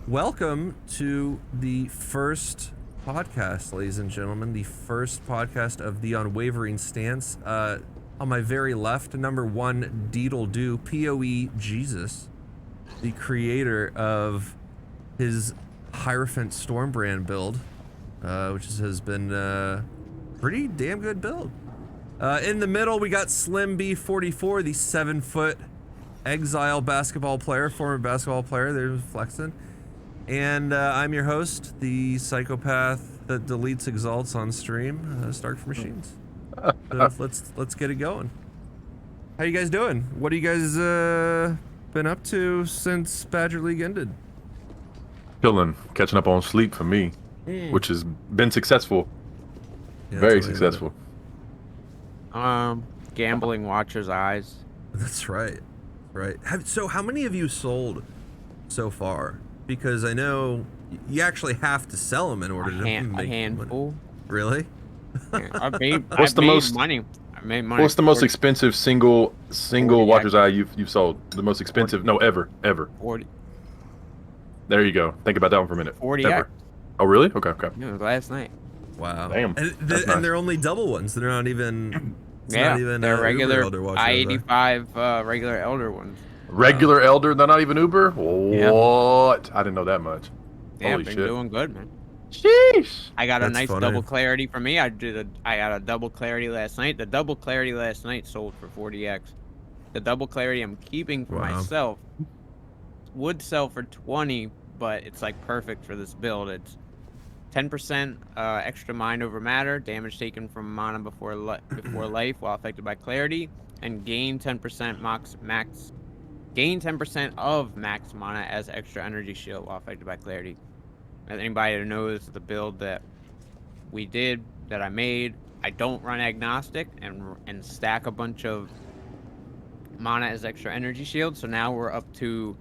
Welcome to the first podcast, ladies and gentlemen. The first podcast of the Unwavering stance. On my very left, number one, Deedledo, PoE Jesus, the creator of his Hierophant Stormbrand build, which has been a pretty damn good build. In the middle, we got Slimb44, the 7-foot exile basketball player, former basketball player. There's flexing. And I'm your host, the psychopath that deletes exalts on stream, Stark4machines. So let's get it going. How you guys doing? What have you guys been up to since Badger League ended? Chilling, catching up on sleep for me, which has been successful. Yeah, Very successful. Gambling Watcher's Eyes. That's right. Right. So how many have you sold so far? Because I know you actually have to sell them in order to make a handful. money. Really? Yeah, I made money. I made money. What's the most expensive single 40, Watcher's Eye you've sold? The most expensive? 40. No, ever. 40. There you go. Think about that one for a minute. 40. Ever. Oh, really? Okay. Yeah, it was last night. Wow. Damn. And Nice. they're only double ones. They're not even. Yeah, they're regular Elder Watcher, I-85 regular Elder ones. Regular Elder, they're not even Uber? Yeah. What? I didn't know that much. Yeah, Holy been shit. doing good, man. Sheesh. I got a That's nice funny. double clarity for me. I got a double clarity last night. The double clarity last night sold for 40x. The double clarity I'm keeping for Wow. myself would sell for 20, but it's like perfect for this build. It's 10% extra mind over matter, damage taken from mana before life while affected by clarity, and gain 10% gain 10% of max mana as extra energy shield while affected by clarity. As anybody that knows the build that we did, that I made, I don't run agnostic and stack a bunch of mana as extra energy shield. So now we're up to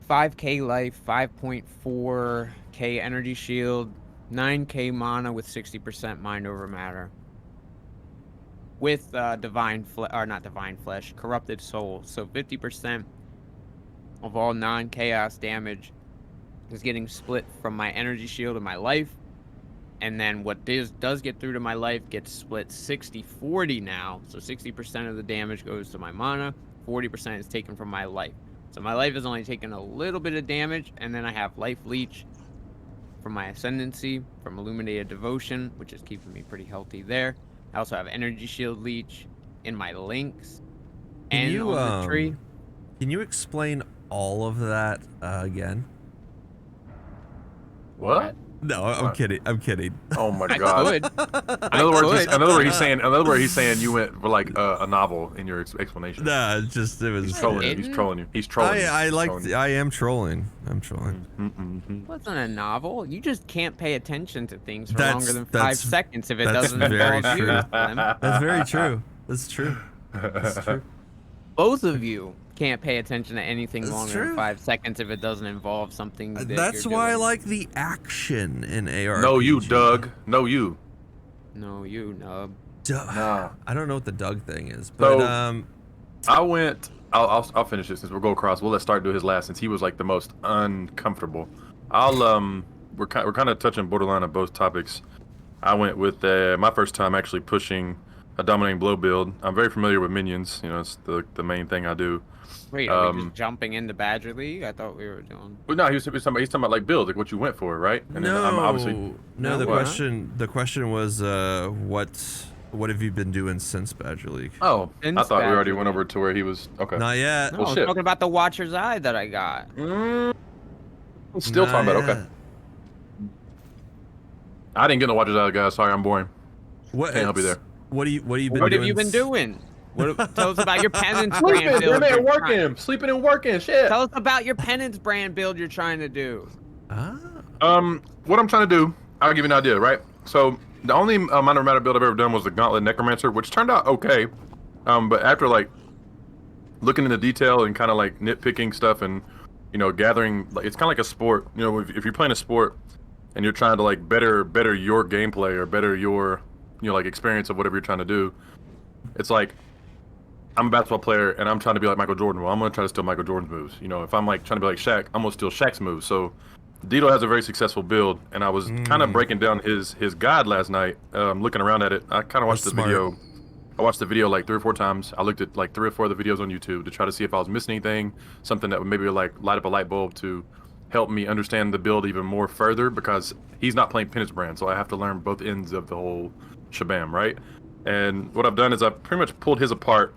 5k life, 5.4k energy shield, 9k mana with 60% mind over matter. With corrupted soul. So 50% of all non-chaos damage is getting split from my energy shield and my life. And then what does get through to my life gets split 60-40 now. So 60% of the damage goes to my mana, 40% is taken from my life. So my life is only taking a little bit of damage, and then I have life leech from my ascendancy, from illuminated devotion, which is keeping me pretty healthy there. I also have energy shield leech in my links and on the tree. Can you explain all of that again? What? No, I'm kidding. I'm kidding. Oh my I god. could. In other words, he's saying you went for like a novel in your explanation. Nah, it was. He's trolling you. He's trolling you. He's trolling you. I am trolling. I'm trolling. It wasn't a novel. You just can't pay attention to things for That's- longer than 5 that's- seconds if it that's doesn't very involve you. true. Slim. That's very true. That's true. That's true. Both of you can't pay attention to anything That's longer true. than 5 seconds if it doesn't involve something that That's you're why I doing. like the action in AR. No, you, Doug. No, you. No, you nub. Nah. I don't know what the Doug thing is, but So- I'll finish it since we'll go across. We'll let Stark do his last since he was like the most uncomfortable. We're kind of touching borderline on both topics. I went with my first time actually pushing a dominating blow build. I'm very familiar with minions. You know, it's the main thing I do. Wait, are we just jumping into Badger League? I thought we were doing. But no, he's talking about like build, like what you went for, right? And no, then I'm obviously no. The What? question was, what have you been doing since Badger League? Oh, I Since thought we already Badger went over to where he was. Okay. Not yet. No, Well, I was shit. talking about the Watcher's Eye that I got. Still Not talking about yet. okay. I didn't get no watches out, guys. Sorry, I'm boring. What? Can't help you there. What have you been What doing? have you been doing? Tell us about your penance Sleeping, brand build. man, you're working, sleeping and working, shit. Tell us about your penance brand build you're trying to do. Ah. What I'm trying to do, I'll give you an idea, right? So the only amount of matter build I've ever done was the Gauntlet Necromancer, which turned out okay. But after like looking into detail and kind of like nitpicking stuff and gathering, like it's kind of like a sport. You know, if you're playing a sport and you're trying to like better your gameplay or better your like experience of whatever you're trying to do, it's like I'm a basketball player and I'm trying to be like Michael Jordan. Well, I'm gonna try to steal Michael Jordan's moves. You know, if I'm like trying to be like Shaq, I'm gonna steal Shaq's moves. So Deedle has a very successful build, and I was kind of breaking down his guide last night. Looking around at it, I kind of watched the video. I watched the video like 3 or 4 times. I looked at like 3 or 4 of the videos on YouTube to try to see if I was missing anything, something that would maybe like light up a light bulb to help me understand the build even more further, because he's not playing Penance Brand, so I have to learn both ends of the whole shabam, right? And what I've done is I've pretty much pulled his apart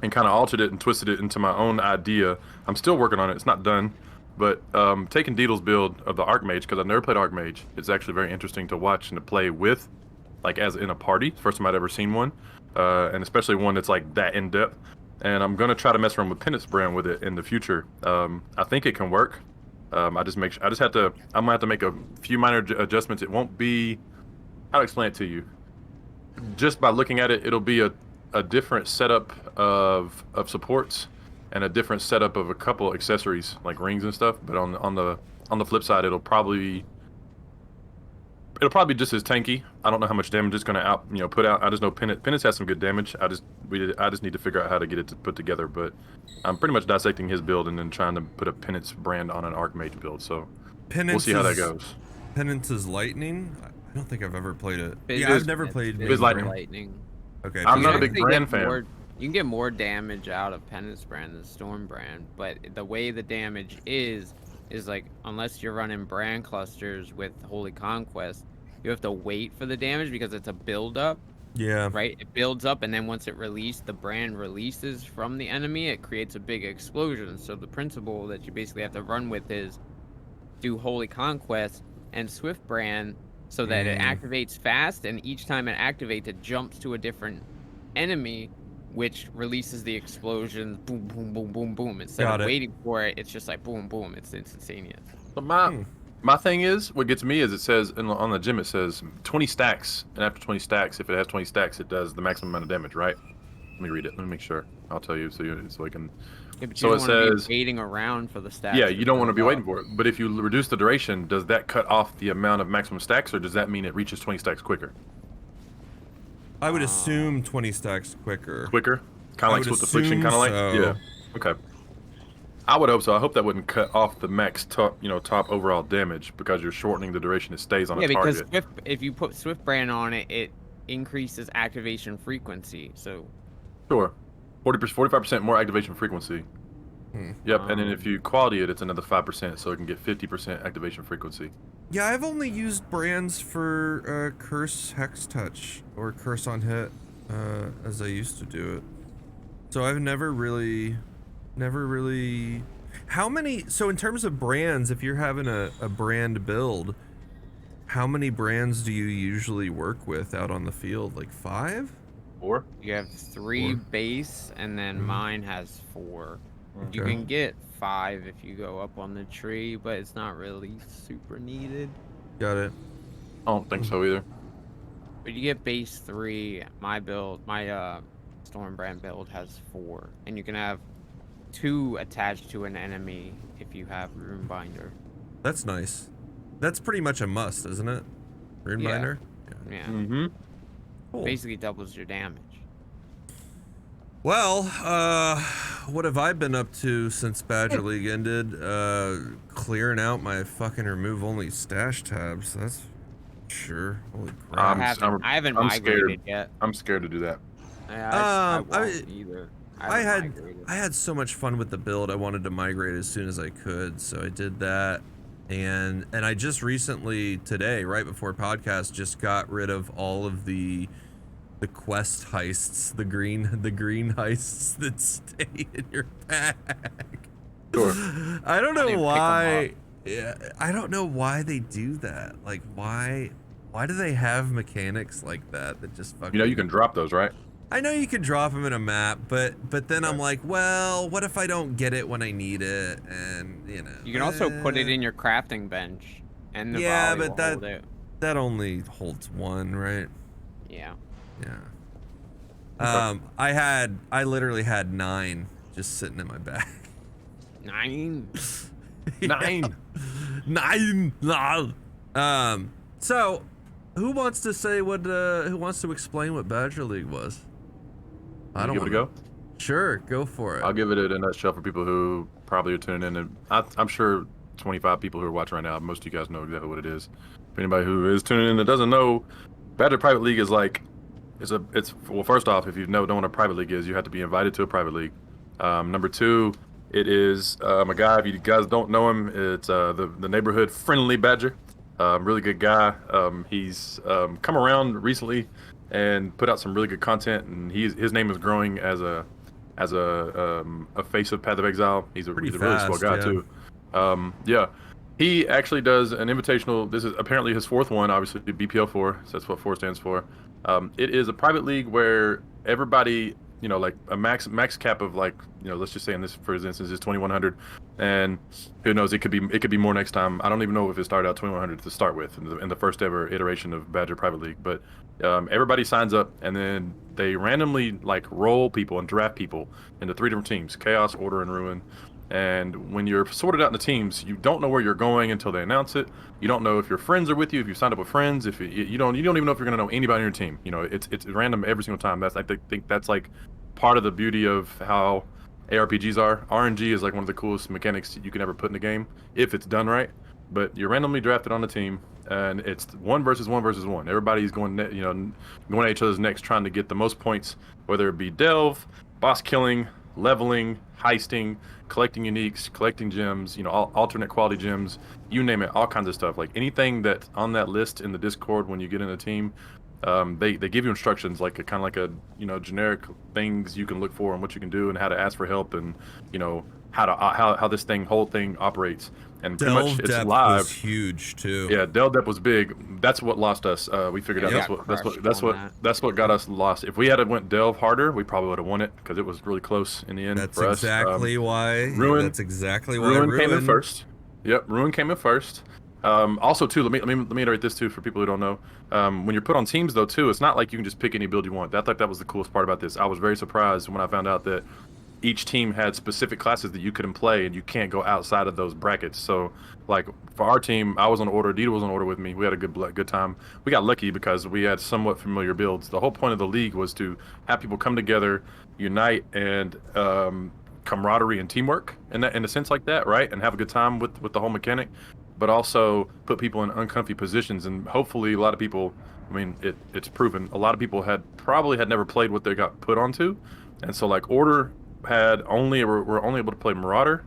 and kind of altered it and twisted it into my own idea. I'm still working on it. It's not done. But taking Deedle's build of the Archmage, because I've never played Archmage, it's actually very interesting to watch and to play with, like as in a party. First time I'd ever seen one, and especially one that's like that in depth. And I'm gonna try to mess around with Penance Brand with it in the future. I think it can work. I'm gonna have to make a few minor adjustments. It won't be, how to explain it to you. Just by looking at it, it'll be a different setup of supports and a different setup of a couple accessories like rings and stuff. But on the flip side, it'll probably be just as tanky. I don't know how much damage it's gonna put out. I just know Penance has some good damage. I just need to figure out how to get it to put together. But I'm pretty much dissecting his build and then trying to put a Penance Brand on an Archmage build. So we'll see how that goes. Penance is lightning. I don't think I've ever played it. I've never played Biz Lightning. Okay. I'm not a big Brand fan. You can get more damage out of Penance Brand than Storm Brand, but the way the damage is like, unless you're running brand clusters with Holy Conquest, you have to wait for the damage because it's a build up. Yeah. Right? It builds up, and then once it releases, the brand releases from the enemy, it creates a big explosion. So the principle that you basically have to run with is do Holy Conquest and Swift Brand so that it activates fast, and each time it activates, it jumps to a different enemy, which releases the explosions, boom, boom, boom, boom, boom. Instead of waiting for it, it's just like boom, boom. It's instantaneous. So my thing is, what gets me is it says on the gym, it says 20 stacks, and after 20 stacks, if it has 20 stacks, it does the maximum amount of damage, right? Let me read it. Let me make sure. I'll tell you so I can. Yeah, but so you it don't want to says be waiting around for the stats. Yeah, you don't want to be waiting for it. But if you reduce the duration, does that cut off the amount of maximum stacks, or does that mean it reaches 20 stacks quicker? I would assume 20 stacks quicker. Quicker? Kind of like Swift Affliction, kind of like? So. Yeah. Okay. I would hope so. I hope that wouldn't cut off the max top overall damage, because you're shortening the duration it stays on a target. Yeah, because if you put Swift Brand on it, it increases activation frequency. So. Sure. 45% more activation frequency. Yep, and then if you quality it, it's another 5%, so it can get 50% activation frequency. Yeah, I've only used brands for Curse Hex Touch or Curse on Hit as I used to do it. So I've never really. How many? So in terms of brands, if you're having a brand build, how many brands do you usually work with out on the field? Like 5? 4? You have 3 base, and then mine has 4. Okay. You can get 5 if you go up on the tree, but it's not really super needed. Got it. I don't think so either. But you get base 3. My Storm Brand build has 4, and you can have 2 attached to an enemy if you have Rune Binder. That's nice. That's pretty much a must, isn't it? Rune Binder? Yeah. Mm-hmm. Cool. Basically doubles your damage. Well, what have I been up to since Badger League ended? Clearing out my fucking remove only stash tabs. That's sure. Holy crap. I haven't migrated yet. I'm scared to do that. I won't either. I had so much fun with the build. I wanted to migrate as soon as I could, so I did that. And I just recently, today, right before podcast, just got rid of all of the quest heists, the green heists that stay in your bag. Sure. I don't know why. Yeah, I don't know why they do that. Like, why do they have mechanics like that just fucking? You can drop those, right? I know you can drop them in a map, but then I'm like, well, what if I don't get it when I need it? And you can also put it in your crafting bench, and the yeah, volley but will hold it. that only holds 1, right? Yeah. Yeah. I literally had 9 just sitting in my bag. 9. 9. 9. So, who wants to say who wants to explain what Badger League was? I don't give it a go. Sure, go for it. I'll give it in a nutshell for people who probably are tuning in, and I'm sure 25 people who are watching right now, most of you guys know exactly what it is. For anybody who is tuning in that doesn't know, Badger Private League is like, well, first off, if you don't know what a private league is, you have to be invited to a private league. Number two, it is a guy. If you guys don't know him, it's the neighborhood friendly Badger. Really good guy. He's come around recently and put out some really good content, and his name is growing as a face of Path of Exile. He's a really swell guy too. Yeah. He actually does an invitational. This is apparently his fourth one, obviously BPL4, so that's what 4 stands for. It is a private league where everybody, like a max cap of like, let's just say in this, for instance, is 2100, and who knows, it could be more next time. I don't even know if it started out 2100 to start with in the first ever iteration of Badger Private League, but everybody signs up, and then they randomly like roll people and draft people into 3 different teams: Chaos, Order, and Ruin. And when you're sorted out in the teams, you don't know where you're going until they announce it. You don't know if your friends are with you, if you signed up with friends, if you don't even know if you're gonna know anybody on your team. It's random every single time. I think that's like part of the beauty of how ARPGs are. RNG is like one of the coolest mechanics you can ever put in the game if it's done right. But you're randomly drafted on the team, and it's 1 versus 1 versus 1. Everybody's going at each other's necks, trying to get the most points, whether it be delve, boss killing, leveling, heisting, collecting uniques, collecting gems, alternate quality gems, you name it, all kinds of stuff. Like anything that's on that list in the Discord when you get in a team, they give you instructions, like kind of like a generic things you can look for and what you can do and how to ask for help, and how this whole thing operates. And pretty much it's live. Was huge too. Yeah, Delve Depth was big. That's what lost us. We figured out that's what got us lost. If we had went Delve harder, we probably would have won it because it was really close in the end. That's for us. exactly why. Ruin. That's exactly why Ruin came in first. Yep, Ruin came in first. Also, too, let me iterate this too for people who don't know. When you're put on teams, though, too, it's not like you can just pick any build you want. I thought that was the coolest part about this. I was very surprised when I found out that each team had specific classes that you couldn't play, and you can't go outside of those brackets. So, like for our team, I was on Order. Deedledo was on Order with me. We had a good time. We got lucky because we had somewhat familiar builds. The whole point of the league was to have people come together, unite, and camaraderie and teamwork in a sense like that, right? And have a good time with the whole mechanic, but also put people in uncomfy positions. And hopefully, a lot of people. I mean, it's proven. A lot of people probably had never played what they got put onto, and so like Order were only able to play Marauder,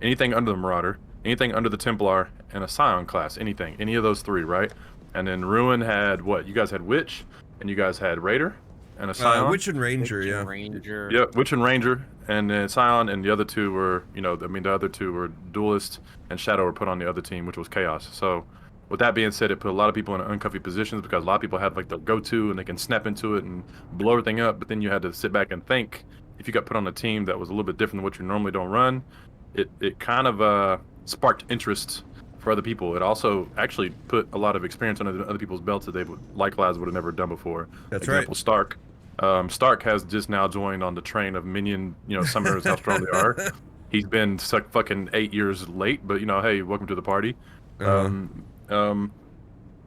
anything under the Marauder, anything under the Templar, and a Scion class, any of those 3, right? And then Ruin had what? You guys had Witch, and you guys had Raider, and a Scion. Witch and Ranger, Ranger. Yeah, Witch and Ranger, and then Scion, and the other 2 were, the other 2 were Duelist, and Shadow were put on the other team, which was Chaos. So, with that being said, it put a lot of people in uncomfy positions because a lot of people have like the go-to and they can snap into it and blow everything up, but then you had to sit back and think. If you got put on a team that was a little bit different than what you normally don't run, it kind of sparked interest for other people. It also actually put a lot of experience under other people's belts that they would have never done before. That's Example, right. Stark. Stark has just now joined on the train of minion, summoners, how strong they are. He's been fucking 8 years late, but hey, welcome to the party. Uh-huh.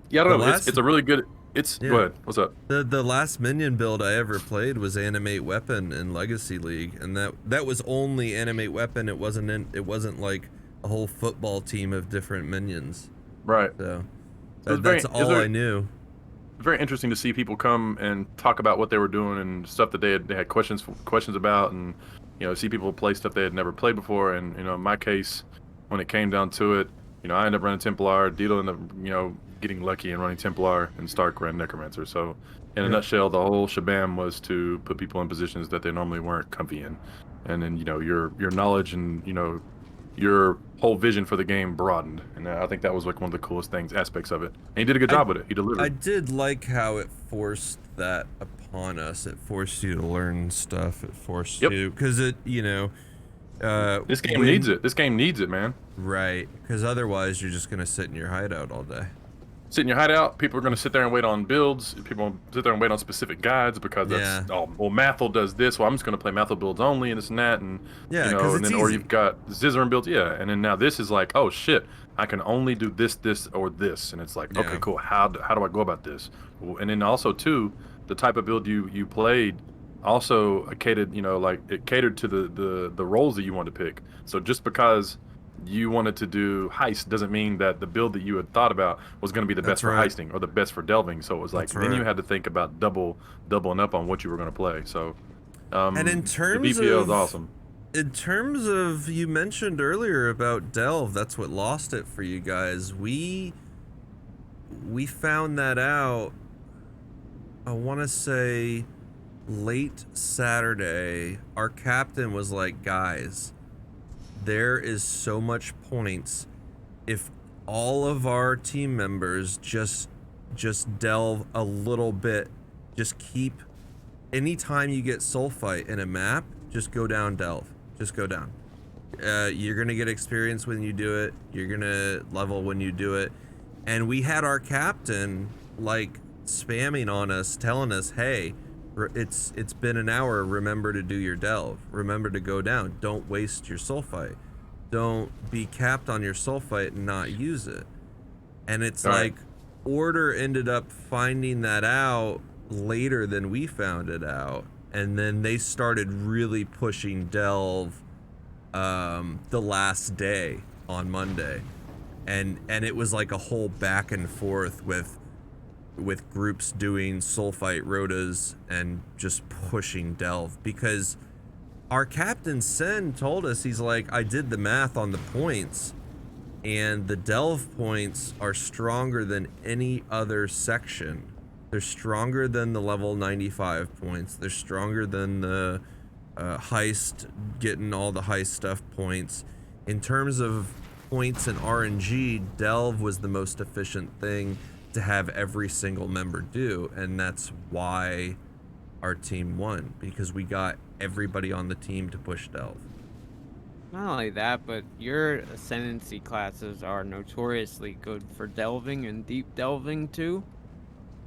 Yeah, I don't know. It's a really good. Go ahead. What's up? The last minion build I ever played was Animate Weapon in Legacy League, and that was only Animate Weapon. It wasn't like a whole football team of different minions. Right. So that's all I knew. Very interesting to see people come and talk about what they were doing and stuff that they had questions about, and see people play stuff they had never played before. And in my case, when it came down to it, I ended up running Templar. Deedledo ended up getting lucky and running Templar, and Stark ran Necromancer. So in a nutshell, the whole shabam was to put people in positions that they normally weren't comfy in, and then your knowledge and your whole vision for the game broadened. And I think that was like one of the coolest aspects of it. And he did a good job with it. He delivered. I did like how it forced that upon us. It forced you to learn stuff. It forced you, because it this game needs it. This game needs it, man. Right, because otherwise you're just gonna sit in your hideout all day. Sit in your hideout. People are gonna sit there and wait on builds. People will sit there and wait on specific guides because that's Mathel does this. Well, I'm just gonna play Mathel builds only and this and that, and and then or you've got Zizaran builds, and then now this is like, oh shit, I can only do this, or this, and it's like, okay, cool. How do I go about this? And then also too, the type of build you played. also catered, like it catered to the roles that you wanted to pick. So just because you wanted to do heist doesn't mean that the build that you had thought about was going to be the best That's for right. heisting or the best for delving. So it was like That's then you right. had to think about doubling up on what you were going to play. So And the BPL is awesome. in terms of, you mentioned earlier about Delve, that's what lost it for you guys. We found that out, I want to say late Saturday. Our captain was like, guys, there is so much points if all of our team members just delve a little bit, just keep, anytime you get sulfite in a map, just go down delve, just go down. You're gonna get experience when you do it, you're gonna level when you do it. And we had our captain like spamming on us, telling us, hey, it's been an hour, remember to do your delve, remember to go down, don't waste your sulfite, don't be capped on your sulfite and not use it. And it's All like, right. Order ended up finding that out later than we found it out, and then they started really pushing delve the last day on Monday, and it was like a whole back and forth with groups doing sulfite rotas and just pushing delve, because our captain Sen told us, he's like, I did the math on the points, and the delve points are stronger than any other section. They're stronger than the level 95 points. They're stronger than the heist, getting all the heist stuff points. In terms of points and RNG, delve was the most efficient thing to have every single member do, and that's why our team won, because we got everybody on the team to push delve. Not only that, but your ascendancy classes are notoriously good for delving and deep delving too.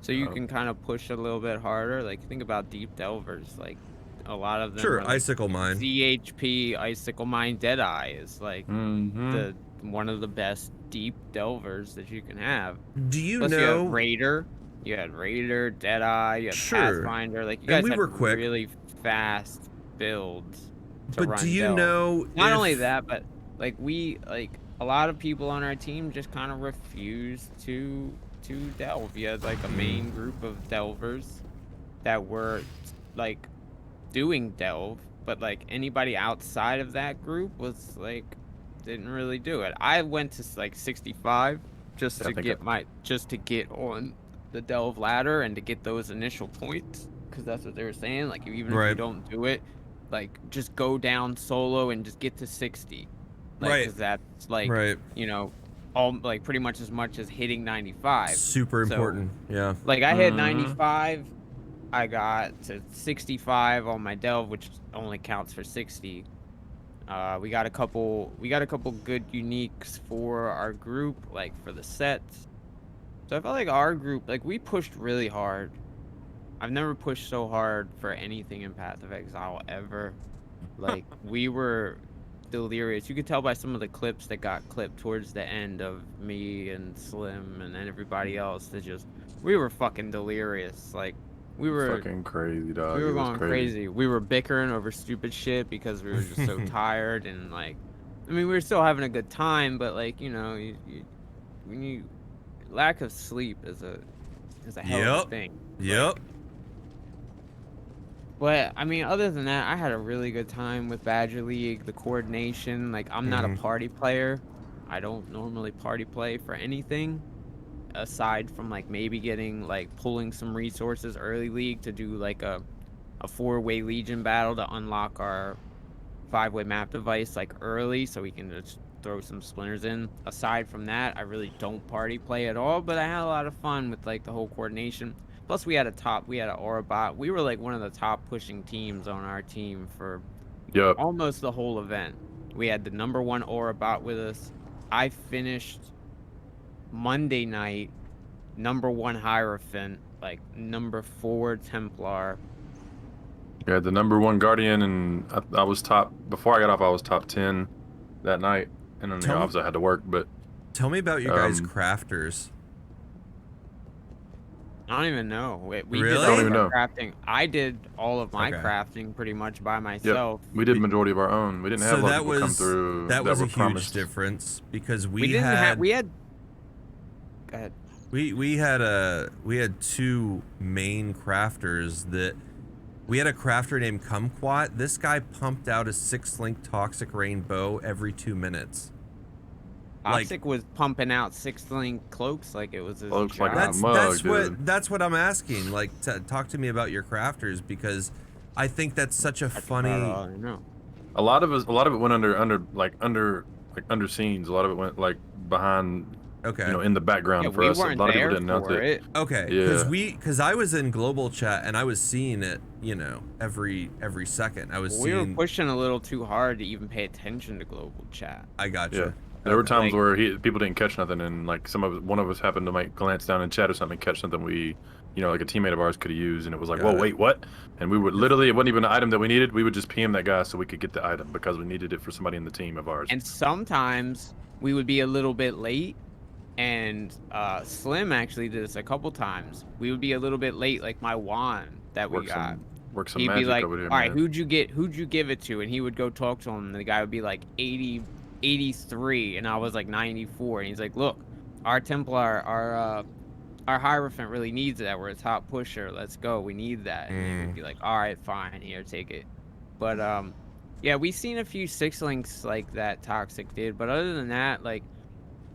So you can kind of push a little bit harder. Like, think about deep delvers. Like, a lot of them Sure, are like Icicle Mine. ZHP, Icicle Mine, Deadeye is like Mm-hmm. one of the best deep delvers that you can have. Do you Plus, you have know? Raider. You had Raider, Deadeye, you had Sure. Pathfinder. Like, you And guys we had were quick. really fast builds to But do run you delve. know Not if only that, but like a lot of people on our team just kind of refused to delve. You had like a main group of delvers that were like doing delve, but like anybody outside of that group was like didn't really do it. I went to like 65 just to get on the delve ladder and to get those initial points, because that's what they were saying. Like, even if you Right. don't do it, like just go down solo and just get to 60, like, Right. because that's like Right. all like pretty much as much as hitting 95. Super So important. Yeah. like I hit 95, I got to 65 on my delve, which only counts for 60. We got a couple good uniques for our group, like for the sets. So I felt like our group, like, we pushed really hard. I've never pushed so hard for anything in Path of Exile ever. Like, we were delirious. You could tell by some of the clips that got clipped towards the end of me and Slim and then everybody else that we were fucking delirious. Like, we were Fucking crazy, dog. we were It was going crazy. We were bickering over stupid shit because we were just so tired, and like, I mean, we were still having a good time, but like, when you lack of sleep is a hell of a thing. Yep. But I mean, other than that, I had a really good time with Badger League. The coordination, like, I'm not a party player. I don't normally party play for anything aside from like maybe pulling some resources early league to do like a 4-way Legion battle to unlock our 5-way map device like early, so we can just throw some splinters in. Aside from that, I really don't party play at all, but I had a lot of fun with like the whole coordination. Plus, we had an aura bot. We were like one of the top pushing teams on our team for almost the whole event. We had the #1 aura bot with us. I finished Monday night #1 Hierophant, like #4 Templar. Yeah, the #1 Guardian, and I was top, before I got off, I was top 10 that night, and then obviously I had to work, but... Tell me about your guys' crafters. I don't even know. We Really? did I all don't of even our know. crafting. I did all of my Okay. crafting pretty much by Yep, myself. we did majority of our own. We didn't have So a lot of that people come was through that that was a were huge promised. difference because We didn't have. We had. Go ahead. we had two main crafters that we had a crafter named Kumquat. This guy pumped out a 6-link toxic rain bow every 2 minutes. Toxic was pumping out 6-link cloaks like it was his Looks like a job. mug, dude. That's what I'm asking. Like, talk to me about your crafters because I think that's such a That's about funny. all I know. A lot of it went under scenes. A lot of it went like behind, Okay. in the background Yeah, for we us. A weren't lot of people there didn't announce for it. it. Okay, Yeah. because I was in global chat and I was seeing it, every second. I was We were seeing. pushing a little too hard to even pay attention to global chat. I gotcha. Yeah. There were times Like- where people didn't catch nothing, and like one of us happened to like glance down in chat or something, and catch something we, like a teammate of ours could have used, and it was like, Got whoa, it. wait, what? And we would literally, it wasn't even an item that we needed. We would just PM that guy so we could get the item because we needed it for somebody in the team of ours. And sometimes we would be a little bit late, and Slim actually did this a couple times. We would be a little bit late, like my wand that we got. Work some He'd magic be like, over there, all right, man. who'd you give it to? And he would go talk to him, and the guy would be like 83, and I was like 94. And he's like, look, our Templar, our Hierophant really needs that. We're a top pusher. Let's go. We need that. And he would be like, all right, fine, here, take it. But yeah, we've seen a few 6-links like that Toxic did, but other than that, like,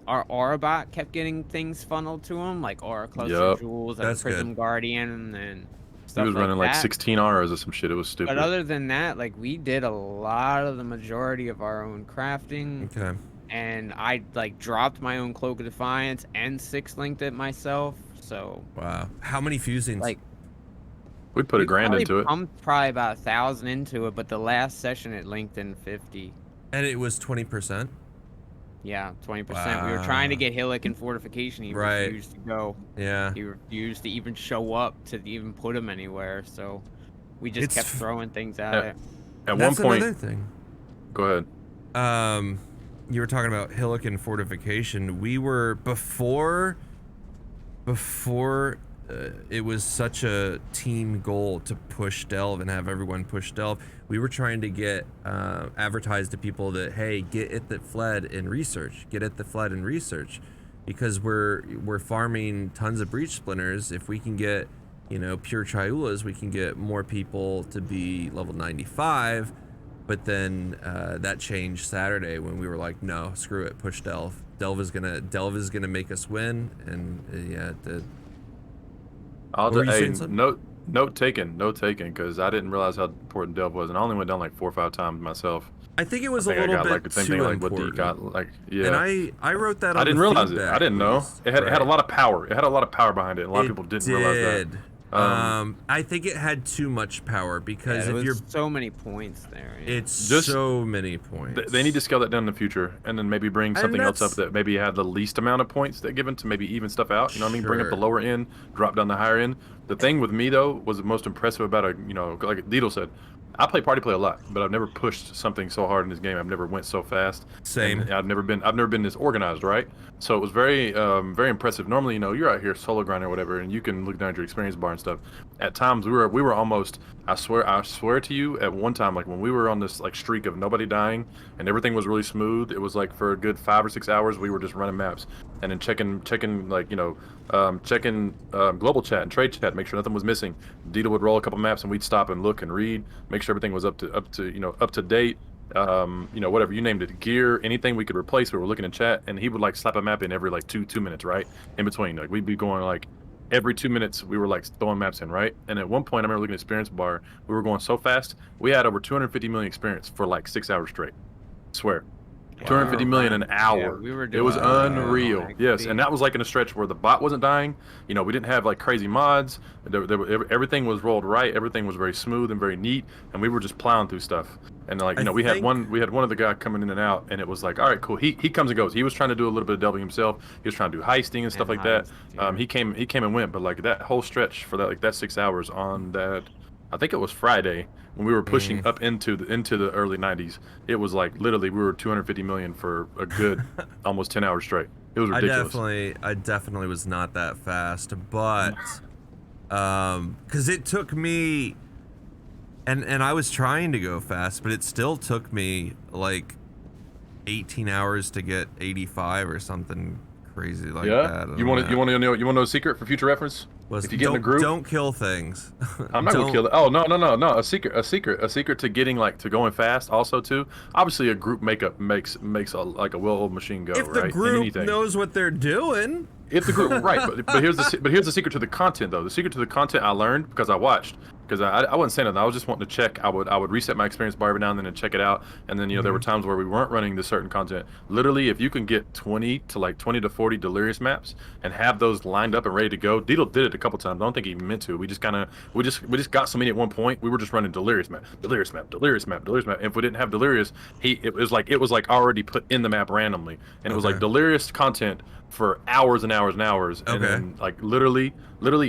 our Aura bot kept getting things funneled to him, like Aura Cluster Yup. Jewels and That's Prism good. Guardian and He stuff was running like that. 16 auras or some shit. It was stupid. But other than that, like, we did a lot of the majority of our own crafting. Okay. And I like dropped my own Cloak of Defiance and 6-linked it myself. So Wow. How many fusings? like we put a grand into it. I'm probably about 1,000 into it, but the last session it linked in 50. And it was 20%. Yeah, 20%. We were trying to Wow. get Hillock in fortification. He Right. refused to go. Yeah. He refused to even show up to even put him anywhere. So we just It's kept throwing things at it. At That's one point, another thing. go ahead. You were talking about Hillock and fortification. We were before it was such a team goal to push Delve and have everyone push Delve. We were trying to get advertised to people that, hey, get it that fled in research, because we're farming tons of breach splinters. If we can get pure Chaulas, we can get more people to be level 95. But then that changed Saturday when we were like, no, screw it, push Delve. Delve is gonna make us win, and yeah, it did. I'll What were you just, saying, son? note taken, because I didn't realize how important Delve was, and I only went down like 4 or 5 times myself. I think it was I a think little I got bit like the same too thing like what important. D got, like, yeah. And I wrote that on I didn't the realize it. feedback I didn't know. list. It had a Right. lot of power. It had a lot of power behind it. And a lot of people didn't realize that. Did. Um, I think it had too much power because Yeah, if you're, so many points there. Yeah. it's Just- so many points. They need to scale that down in the future, and then maybe bring And something else up that's- that maybe had the least amount of points that given to maybe even stuff out. You know what I mean? Bring up the Sure. lower end, drop down the higher end. The thing with me though was the most impressive about like Deedle said, I play party play a lot, but I've never pushed something so hard in this game. I've never went so fast. Same. And I've never been this organized, right? So it was very very impressive. Normally, you're out here solo grinding or whatever, and you can look down at your experience bar and stuff. At times, we were almost. I swear to you, at one time, like when we were on this like streak of nobody dying and everything was really smooth, it was like for a good 5 or 6 hours we were just running maps and then checking like checking global chat and trade chat, make sure nothing was missing. Dita would roll a couple maps and we'd stop and look and read, make sure everything was up to date. Whatever you named it, gear, anything we could replace, we were looking in chat, and he would like slap a map in every like two minutes, right? In between, like we'd be going like every 2 minutes we were like throwing maps in, right? And at one point I remember looking at experience bar, we were going so fast, we had over 250 million experience for like 6 hours straight. I swear. 250 million an hour. Yeah, we were It was doing unreal. that. Yes, and that was like in a stretch where the bot wasn't dying. We didn't have like crazy mods. Everything was rolled right. Everything was very smooth and very neat, and we were just plowing through stuff. And like we had one of the guy coming in and out, and it was like, all right, cool. He comes and goes. He was trying to do a little bit of W himself. He was trying to do heisting and stuff like that. He came and went, but like that whole stretch for that 6 hours on that, I think it was Friday when we were pushing up into the early 90s. It was like literally we were 250 million for a good almost 10 hours straight. It was ridiculous. I definitely was not that fast, but Because it took me, and I was trying to go fast, but it still took me like 18 hours to get 85 or something crazy like that. You want to know a secret for future reference? Was, If you get in a group, don't kill things. I'm not gonna kill it. Oh no! A secret to getting to going fast. Also, too, obviously, a group makeup makes a well-oiled machine go. If right? the group knows what they're doing. If the group, right? But here's the secret to the content though. The secret to the content I learned because I watched. Because I wasn't saying nothing. I was just wanting to check. I would reset my experience bar every now and then and check it out. And then there were times where we weren't running this certain content. Literally, if you can get 20 to 40 delirious maps and have those lined up and ready to go. Deedle did it a couple times. I don't think he even meant to. We just got so many at one point. We were just running delirious map. And if we didn't have delirious, it was like already put in the map randomly. And it was like delirious content for hours and hours and hours. And then literally,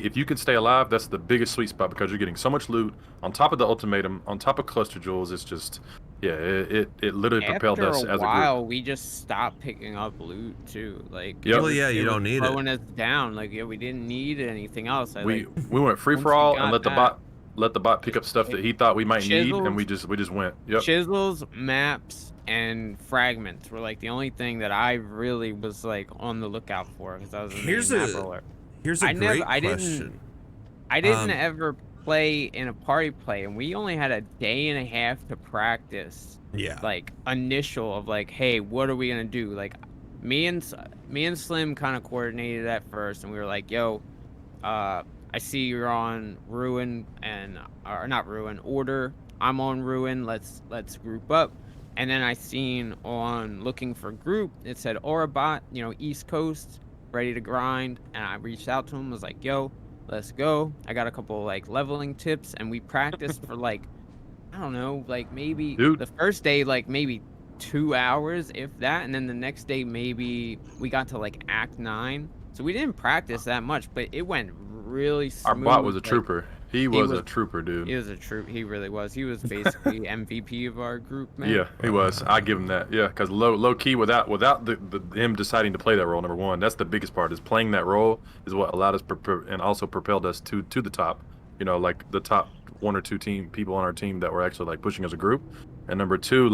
if you can stay alive, that's the biggest sweet spot because you're getting so much loot on top of the ultimatum, on top of cluster jewels. It's just, it literally propelled us as a group. After a while, we just stopped picking up loot too. Well, you don't need it. Slowing us down. We didn't need anything else. We went free for all and let the bot pick up stuff that he thought we might need, and we just went. Yep. Chisels, maps, and fragments were the only thing that I really was on the lookout for because I was a map roller. Here's a great question. I didn't ever play in a party play, and we only had a day and a half to practice. Yeah. Initial of hey, what are we gonna do? Me and Slim kind of coordinated at first, and we were like, yo, I see you're on Ruin or not Ruin, Order. I'm on Ruin. Let's group up. And then I seen on looking for group, it said Orabot, East Coast, ready to grind. And I reached out to him, was like, yo, let's go. I got a couple leveling tips, and we practiced for I don't know, maybe the first day maybe 2 hours, if that, and then the next day maybe we got to Act 9. So we didn't practice that much, but it went really smooth. Our bot was a trooper. He was a trooper, dude. He was a troop. He really was. He was basically MVP of our group, man. Yeah, he was. I give him that. Yeah, because low key, without him deciding to play that role, number one, that's the biggest part. Is playing that role is what allowed us and also propelled us to the top. The top 1 or 2 people on our team that were actually pushing as a group. And number two,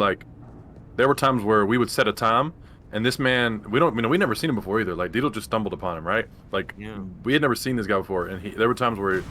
there were times where we would set a time. And this man, we never seen him before either. Deedle just stumbled upon him, right? We had never seen this guy before, and there were times where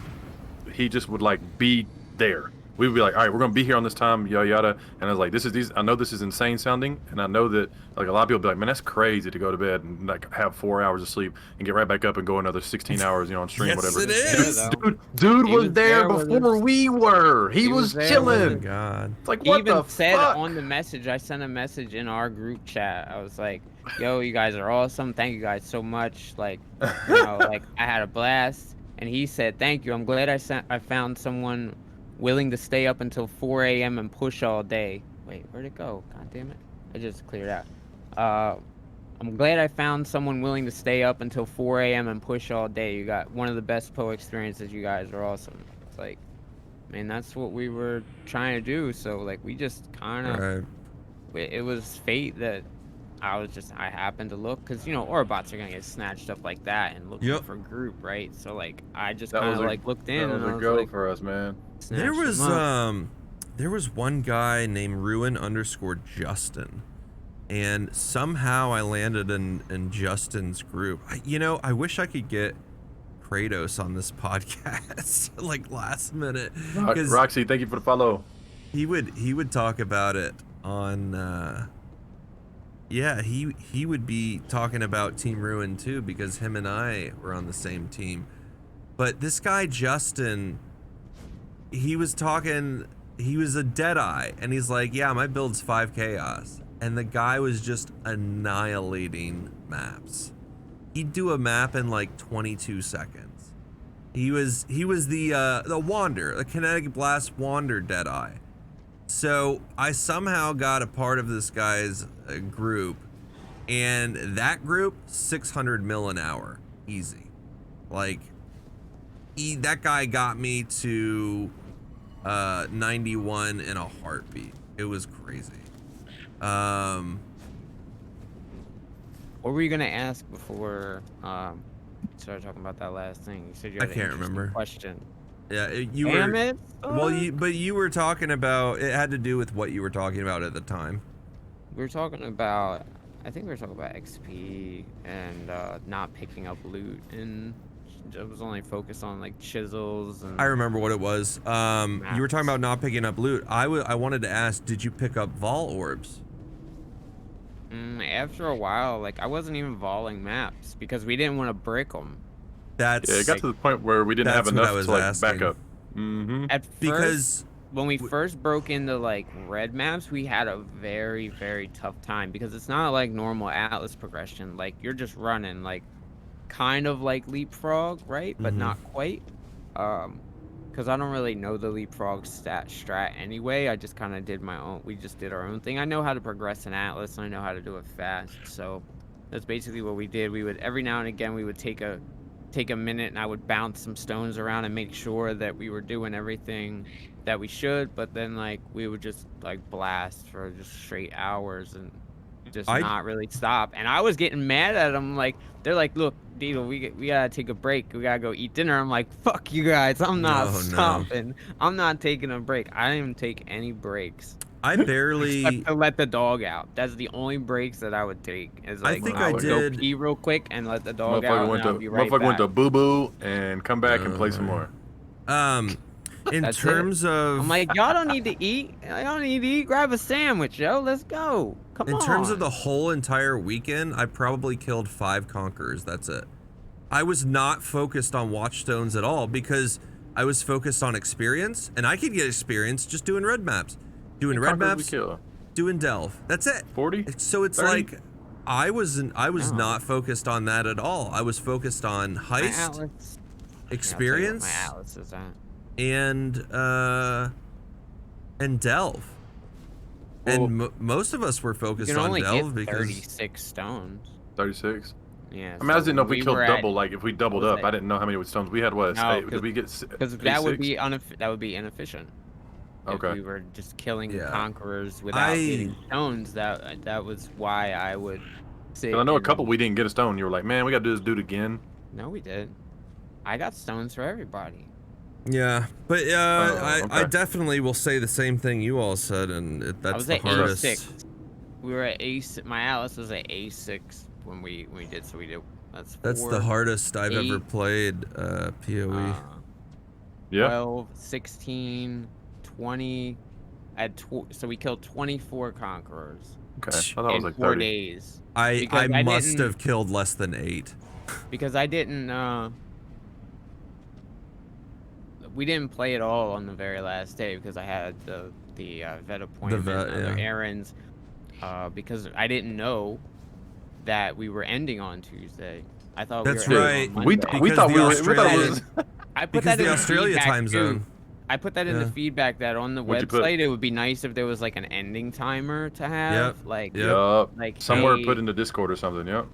he just would be there. We would be like, all right, we're gonna be here on this time, yada yada. And I was like, I know this is insane sounding, and I know that a lot of people be like, man, that's crazy to go to bed and have 4 hours of sleep and get right back up and go another 16 hours, on stream, whatever. It is. Dude was there before we were. He was chilling. Oh my God. It's what he even the said fuck? on the message, I sent a message in our group chat. I was like, yo, you guys are awesome. Thank you guys so much. I had a blast. And he said, thank you. I'm glad I found someone willing to stay up until 4 a.m. and push all day. Wait, where'd it go? God damn it. I just cleared out. I'm glad I found someone willing to stay up until 4 a.m. and push all day. You got one of the best PO experiences. You guys are awesome. It's man, that's what we were trying to do. So, we just kind of... Right. It was fate that I happened to look, because Orobots are gonna get snatched up like that and looking for group, right? So I just kind of looked in. That was a go for us, man. There was one guy named Ruin_Justin, and somehow I landed in Justin's group. I wish I could get Kratos on this podcast last minute. Roxy, thank you for the follow. He would talk about it on. Yeah, he would be talking about Team Ruin too, because him and I were on the same team. But this guy Justin, he was a Deadeye, and he's like, yeah, my build's 5 chaos. And the guy was just annihilating maps. He'd do a map in 22 seconds. He was the Wander, the Kinetic Blast Wander Deadeye. So I somehow got a part of this guy's group, and that group 600 mil an hour, easy. That guy got me to 91 in a heartbeat. It was crazy. What were you gonna ask before started talking about that last thing. You said you I had an can't interesting remember. question. Yeah, you Damn were. it. Well, you were talking about. It had to do with what you were talking about at the time. We were talking about, I think we were talking about XP and not picking up loot, and I was only focused on like chisels and I remember what it was. You were talking maps. about not picking up loot. I wanted to ask, did you pick up vol orbs? After a while, like I wasn't even voling maps because we didn't want to brick them. That's Yeah, it got to the point where we didn't have that's what I enough was to like back asking. up. Mm-hmm. At first, because when we first broke into like red maps, we had a very, very tough time because it's not like normal Atlas progression. Like you're just running like kind of like leapfrog, right? But not quite. Because I don't really know the leapfrog strat anyway. I just kind of did my own. We just did our own thing. I know how to progress in Atlas, and I know how to do it fast. So that's basically what we did. We would every now and again we would take a minute, and I would bounce some stones around and make sure that we were doing everything that we should. But then like we would just like blast for just straight hours and just not really stop. And I was getting mad at them. Like they're like, "Look, Deedle, we gotta take a break. We gotta go eat dinner." I'm like, "Fuck you guys! I'm not No. stopping. I'm not taking a break. I didn't even take any breaks. I barely. Except to let the dog out. That's the only breaks that I would take. Is like think I I would did- go pee real quick and let the dog out, and I'll be right Motherfucker went to back. boo boo and come back and play some more. In That's terms of. I'm like, y'all don't need to eat. Y'all don't need to eat. Grab a sandwich, yo. Let's go. Come on. In terms of the whole entire weekend, I probably killed 5 conquerors. That's it. I was not focused on watchstones at all because I was focused on experience, and I could get experience just doing red maps. Doing red maps, doing delve. That's it. 40? So it's 30? like I was not focused on that at all. I was focused on heist, experience, my Atlas is at. and delve. Well, And most of us were You focused can on only delve get because 36 stones. 36. Yeah. I mean, I just didn't know if we killed double. Like if we doubled was up, that? I didn't know how many stones we had. What? No, Did we get? Because that would be inefficient. Okay. If we were just killing Yeah. conquerors without getting stones, that was why I would say. I know a couple we didn't get a stone. You were like, man, we got to do this dude again. No, we did. I got stones for everybody. Yeah, but I okay. definitely will say the same thing you all said, and that's I was the at hardest. A6. We were at A6. My Atlas was at A6 when we did. So we did. That's the hardest I've ever played PoE. Yeah. 12, 16, 20. So we killed 24 conquerors. Okay. I thought it was in like 4 30. days. I Because must didn't- have killed less than 8. Because I didn't. We didn't play at all on the very last day because I had the vet appointment and other errands. Because I didn't know that we were ending on Tuesday. I thought That's we were right. ending on We Monday. thought we were. I put Because that in the Australia feedback, time too. zone. I put that in the feedback that on the What'd you put? website it would be nice if there was like an ending timer to have. Yep. Like, Yup. like Somewhere hey, put in the Discord or something. Yep.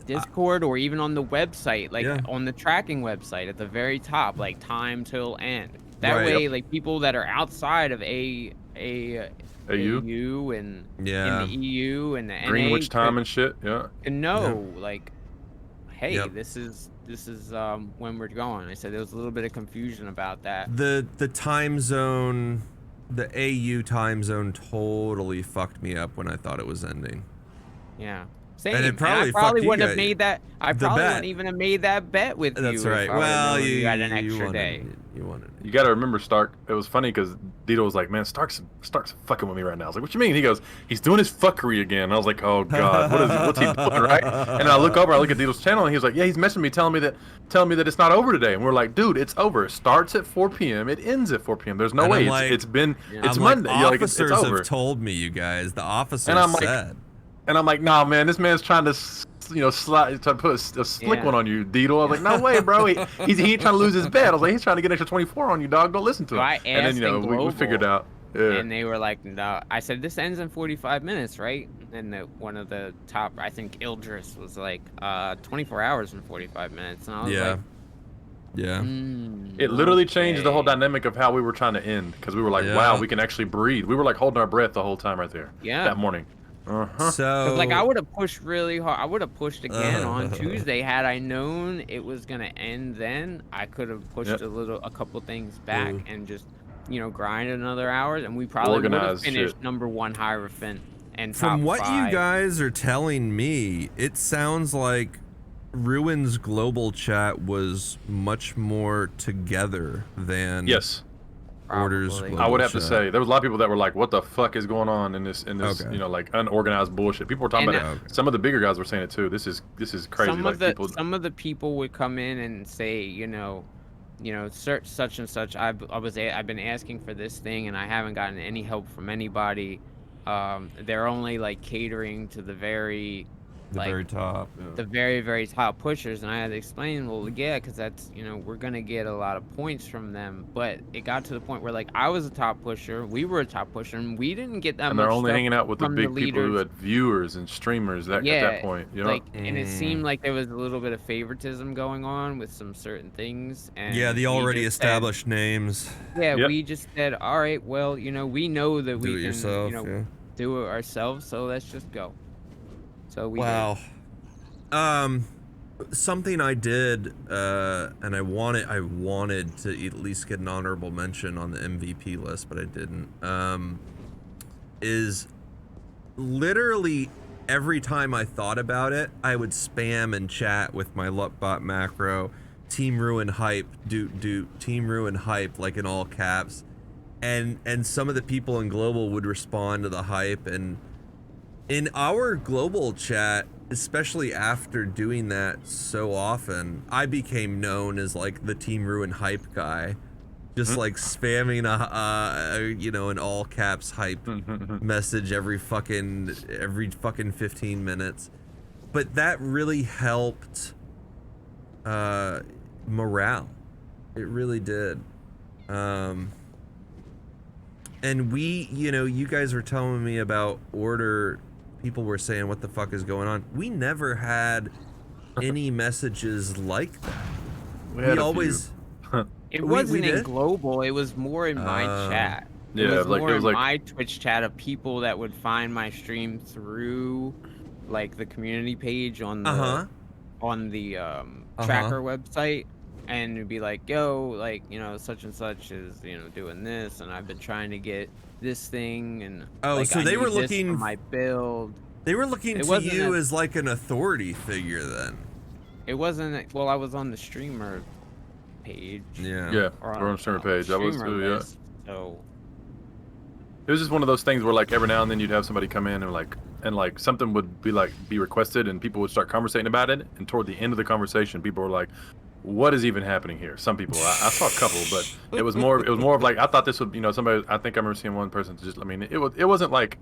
Discord or even on the website, like Yeah. on the tracking website at the very top, like time till end. That Right. way, like people that are outside of AU and in the EU and the Greenwich NA time and shit. Yeah. can know, like, hey, Yep. this is when we're going. I said there was a little bit of confusion about that. The time zone, the AU time zone totally fucked me up when I thought it was ending. Yeah. Same. And it probably I probably fucked you wouldn't have guys- made that. I the probably bet. wouldn't even have made that bet with you. That's if right. I would've Well, known you had an you extra wanted day. you wanted it. You got to remember, Stark. It was funny because Deedle was like, "Man, Stark's fucking with me right now." I was like, "What you mean?" He goes, "He's doing his fuckery again." I was like, "Oh God, what's he doing?" Right? And I look over, I look at Deedle's channel, and he was like, "Yeah, he's messaging me, telling me that it's not over today." And we're like, "Dude, it's over. It starts at 4 p.m. It ends at 4 p.m. There's no And way. I'm like- It's I'm Monday. Like, You're like, officers it's over." have told me, you guys. The officers And I'm like, said. And I'm like, "Nah, man, this man's trying to." Slide to put a slick one on you, Deedle. I was like, no way, bro. He ain't trying to lose his bet. I was like, he's trying to get an extra 24 on you, dog. Don't listen to him. So I And then asked in we figured out. Yeah. And they were like, no. I said, this ends in 45 minutes, right? And one of the top, I think Ildris was like, 24 hours and 45 minutes. And I was like, yeah. It literally changed the whole dynamic of how we were trying to end because we were like, wow, we can actually breathe. We were like holding our breath the whole time right there. Yeah. That morning. Cause like I So would have pushed really hard. I would have pushed again on Tuesday had I known it was gonna end then. I could have pushed Yep. a couple things back and just, grind another hour, and we probably would have Organized finished shit. #1 Hierophant and from top what you 5. guys are telling me, it sounds like Ruin's global chat was much more together than Yes. Orders Probably. global I would have to chat. say there was a lot of people that were like, "What the fuck is going on in this Okay. like unorganized bullshit?" People were talking And, about it. Some of the bigger guys were saying it too. This is crazy. Some Like of the people. some of the people would come in and say, search such and such. I've been asking for this thing and I haven't gotten any help from anybody. They're only like catering to the very top. the very, very top pushers, and I had to explain, well, yeah, because that's, we're gonna get a lot of points from them. But it got to the point where, like, I was a top pusher, we were a top pusher, and we didn't get that And much they're only stuff hanging out with the from big people who leaders. had viewers and streamers at that point. You know. Like, and it seemed like there was a little bit of favoritism going on with some certain things. And Yeah, the we already just established names. Said, Yep. we just said, all right, well, we know that Do we it can, yourself, yeah. do it ourselves, so let's just go. So we did. Wow. Something I did, and I wanted to at least get an honorable mention on the MVP list, but I didn't. Is literally every time I thought about it, I would spam and chat with my Luckbot macro, Team Ruin hype, Team Ruin hype, like in all caps, and some of the people in global would respond to the hype, and in our global chat, especially after doing that so often, I became known as like the Team Ruin hype guy, just like spamming an all caps hype message every fucking 15 minutes. But that really helped morale. It really did. And you guys were telling me about Order. People were saying, what the fuck is going on? We never had any messages like that. We always... It wasn't in did? global, it was more in my chat. Yeah, it was like more it was in like my Twitch chat of people that would find my stream through like the community page on the tracker website, and it'd be like, yo, like, such and such is, doing this, and I've been trying to get this thing, and like, so I they need were this looking for my build. They were looking It to wasn't you a- as like an authority figure then. It wasn't, well, I was on the streamer page. yeah, Or we're on the streamer page. I was streamer too. Yeah. list, so It was just one of those things where like every now and then you'd have somebody come in and like something would be requested and people would start conversating about it, and toward the end of the conversation people were like, what is even happening here? Some people, I saw a couple, but it was more of like, I thought this would, somebody, I think I remember seeing one person just, I mean, it wasn't like,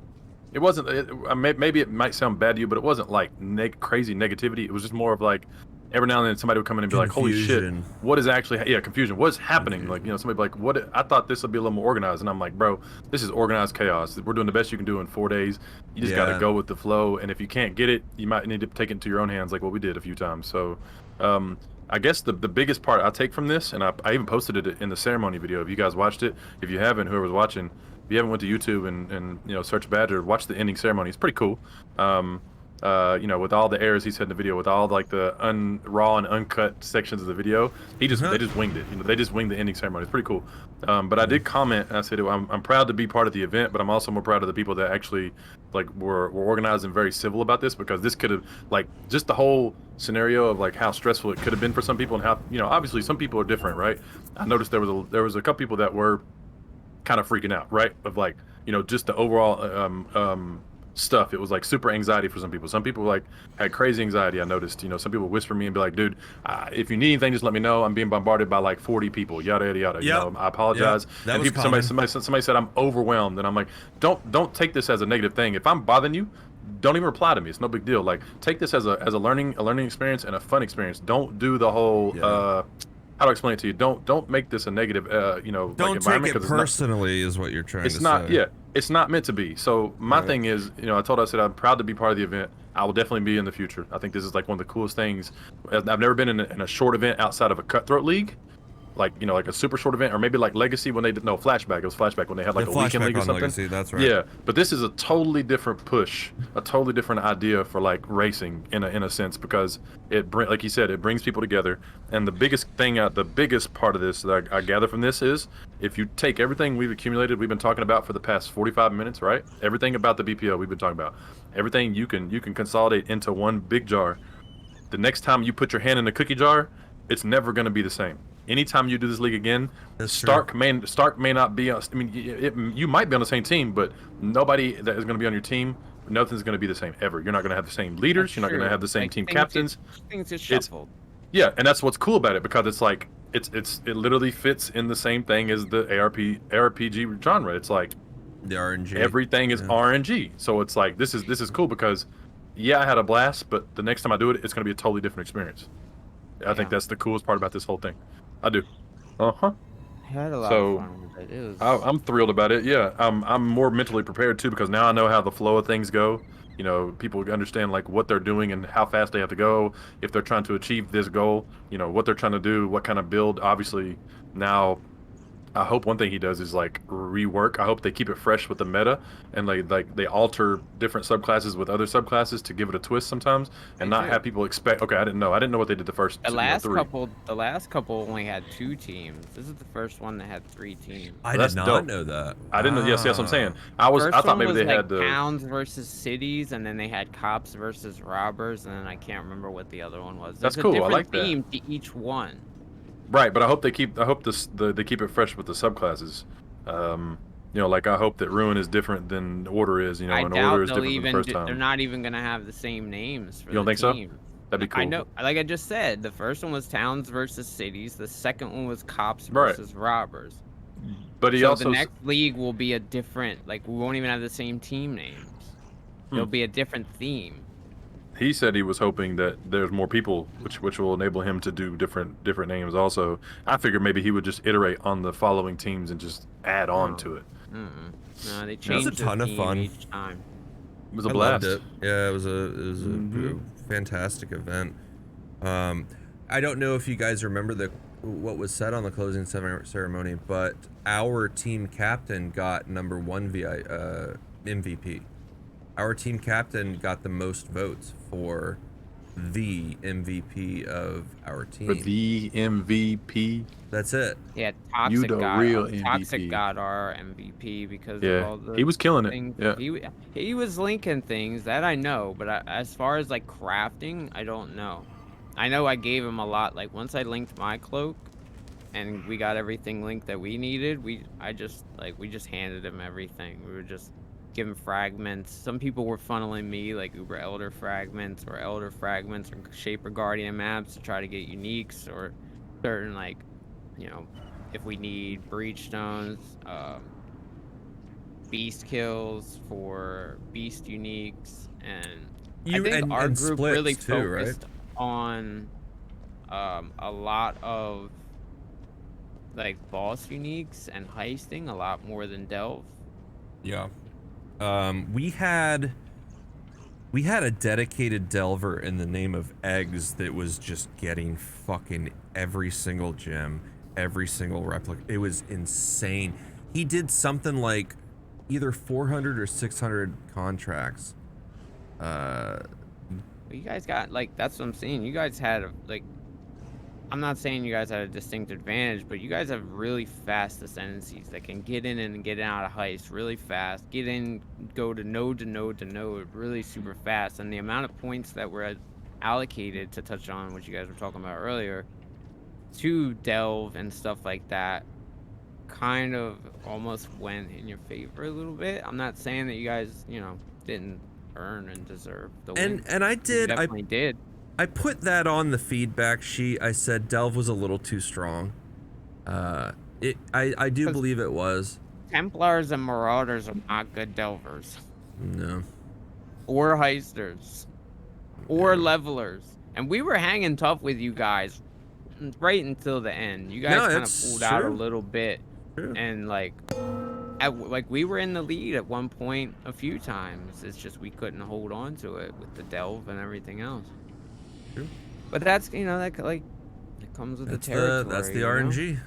maybe it might sound bad to you, but it wasn't like crazy negativity. It was just more of like, every now and then somebody would come in and be like, holy shit, Confusion. what is actually, confusion, what is happening? Like, somebody be like, what, I thought this would be a little more organized. And I'm like, bro, this is organized chaos. We're doing the best you can do in 4 days. You just got to go with the flow. And if you can't get it, you might need to take it into your own hands, like what we did a few times. So, I guess the biggest part I take from this, and I even posted it in the ceremony video. If you guys watched it, if you haven't, whoever's watching, if you haven't went to YouTube and search Badger, watch the ending ceremony. It's pretty cool. With all the errors he said in the video, with all like the raw and uncut sections of the video, they just winged it. They just winged the ending ceremony. It's pretty cool. But I did comment. And I said I'm proud to be part of the event, but I'm also more proud of the people that actually like were organized and very civil about this, because this could have, like, just the whole scenario of like how stressful it could have been for some people, and how obviously some people are different, right? I noticed there was a couple people that were kind of freaking out, right? Of like, just the overall stuff. It was like super anxiety for some people. Some people like had crazy anxiety. I noticed, some people whisper me and be like, dude, if you need anything, just let me know. I'm being bombarded by like 40 people, yada yada yada. Yep. I apologize. Yep. That and was people, somebody said I'm overwhelmed, and I'm like, don't take this as a negative thing. If I'm bothering you, don't even reply to me. It's no big deal. Like, take this as a learning experience and a fun experience. Don't do the whole how do I explain it to you? Don't make this a negative Don't like, environment, take it personally is what you're trying to say. it's not, yeah, it's not meant to be. So my thing is, I said I'm proud to be part of the event. I will definitely be in the future. I think this is like one of the coolest things. I've never been in a short event outside of a cutthroat league, like like a super short event, or maybe like Legacy when they did Flashback. It was Flashback when they had like The a weekend flashback league or on something. Legacy, that's right. Yeah, but this is a totally different push, a totally different idea for like racing in a sense, because like you said, it brings people together. And the biggest part of this that I gather from this is, if you take everything we've accumulated, we've been talking about for the past 45 minutes, right? Everything about the BPL we've been talking about, everything you can consolidate into one big jar. The next time you put your hand in the cookie jar, it's never going to be the same. Anytime you do this league again, That's Stark true. may not be. I mean, you might be on the same team, but nobody that is going to be on your team, nothing's going to be the same ever. You're not going to have the same That's leaders. You're not going to have true. the same Like team captains. things get It's shuffled. Yeah, and that's what's cool about it, because it's like it literally fits in the same thing as the ARPG genre. It's like The RNG. everything is Yeah. RNG. So it's like this is cool because yeah, I had a blast, but the next time I do it, it's going to be a totally different experience. I think Yeah. that's the coolest part about this whole thing. I do. Uh-huh. I had a lot of So fun with it. It was. I'm thrilled about it. Yeah, I'm more mentally prepared too, because now I know how the flow of things go. People understand like what they're doing and how fast they have to go if they're trying to achieve this goal. What they're trying to do, what kind of build. Obviously, now I hope one thing he does is like rework. I hope they keep it fresh with the meta, and like they alter different subclasses with other subclasses to give it a twist sometimes, and They not do. have people expect. Okay, I didn't know. I didn't know what they did the first The last three. couple only had 2 teams. This is the first one that had 3 teams. I that's did not dope. know that. I didn't know. Yeah, see, that's what I'm saying. Ah. First I thought one maybe was they like had the towns versus cities, and then they had cops versus robbers, and then I can't remember what the other one was. That's There's cool. I a different like that. theme to each one. right, but I hope they keep. I hope they keep it fresh with the subclasses. Like I hope that Ruin is different than Order is. I And doubt Order is they'll different from the even. first They're time. not even gonna have the same names for You don't the think so? team. That'd be cool. I know, like I just said, the first one was towns versus cities. The second one was cops Right. versus robbers. But he So also the next league will be a different. Like we won't even have the same team names. It'll be a different theme. he said he was hoping that there's more people, which will enable him to do different names. Also, I figured maybe he would just iterate on the following teams and just add on to it. No, they It was changed a ton the of theme fun. each time. It was a I blast. loved it. Yeah, it was a fantastic event. I don't know if you guys remember what was said on the closing ceremony, but our team captain got number 1 MVP. Our team captain got the most votes for the MVP of our team. For the MVP. That's it. Yeah, You the real Toxic MVP. got our MVP because Yeah, of all the he was killing it. things. Yeah. He was linking things that I know, but as far as like crafting, I don't know. I know I gave him a lot. Like once I linked my cloak, and we got everything linked that we needed, we just handed him everything. We were just giving fragments. Some people were funneling me like Uber Elder fragments or Shaper Guardian maps to try to get uniques or certain like, if we need breach stones, beast kills for beast uniques, and I think our group really focused on a lot of like boss uniques and heisting a lot more than delve. Yeah. We had a dedicated delver in the name of Eggs that was just getting fucking every single gem, every single replica. It was insane. He did something like either 400 or 600 contracts. You guys got like, that's what I'm saying. You guys had like, I'm not saying you guys had a distinct advantage, but you guys have really fast ascendancies that can get in and get out of heist really fast. Get in, go to node to node to node really super fast. And the amount of points that were allocated, to touch on what you guys were talking about earlier, to delve and stuff like that, kind of almost went in your favor a little bit. I'm not saying that you guys, didn't earn and deserve the win. And I did. You definitely did. I put that on the feedback sheet. I said Delve was a little too strong. I do believe it was. Templars and Marauders are not good delvers. No. Or heisters. Or levelers. And we were hanging tough with you guys right until the end. You guys kind of pulled out a little bit. True. And like we were in the lead at one point a few times. It's just we couldn't hold on to it with the delve and everything else. True. But that's, that comes with the territory. That's the you know? RNG.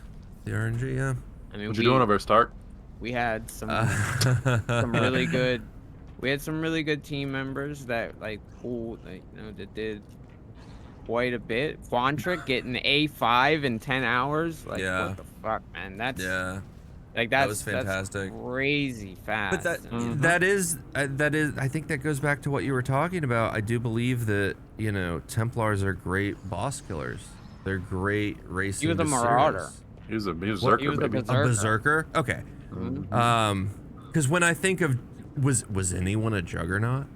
The RNG, yeah. I mean, What you doing over there, Stark? We had some really good. We had some really good team members that like pulled, like, you know, that did quite a bit. Quantric getting A5 in 10 hours. Like, Yeah. what the fuck, man? That's Yeah. like That was that's fantastic. crazy fast. But that is I think that goes back to what you were talking about. I do believe that, you know, Templars are great boss killers. They're great racing. He was a marauder. He was a berserker, He was a baby. A berserker? Okay. Because when I think of was anyone a juggernaut?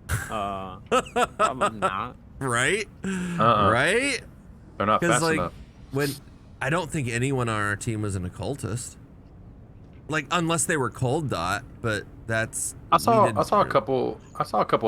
Probably not. Right? Uh-uh. Right? They're not fast like enough. when I don't think anyone on our team was an occultist. Like unless they were cold dot, but that's I saw a couple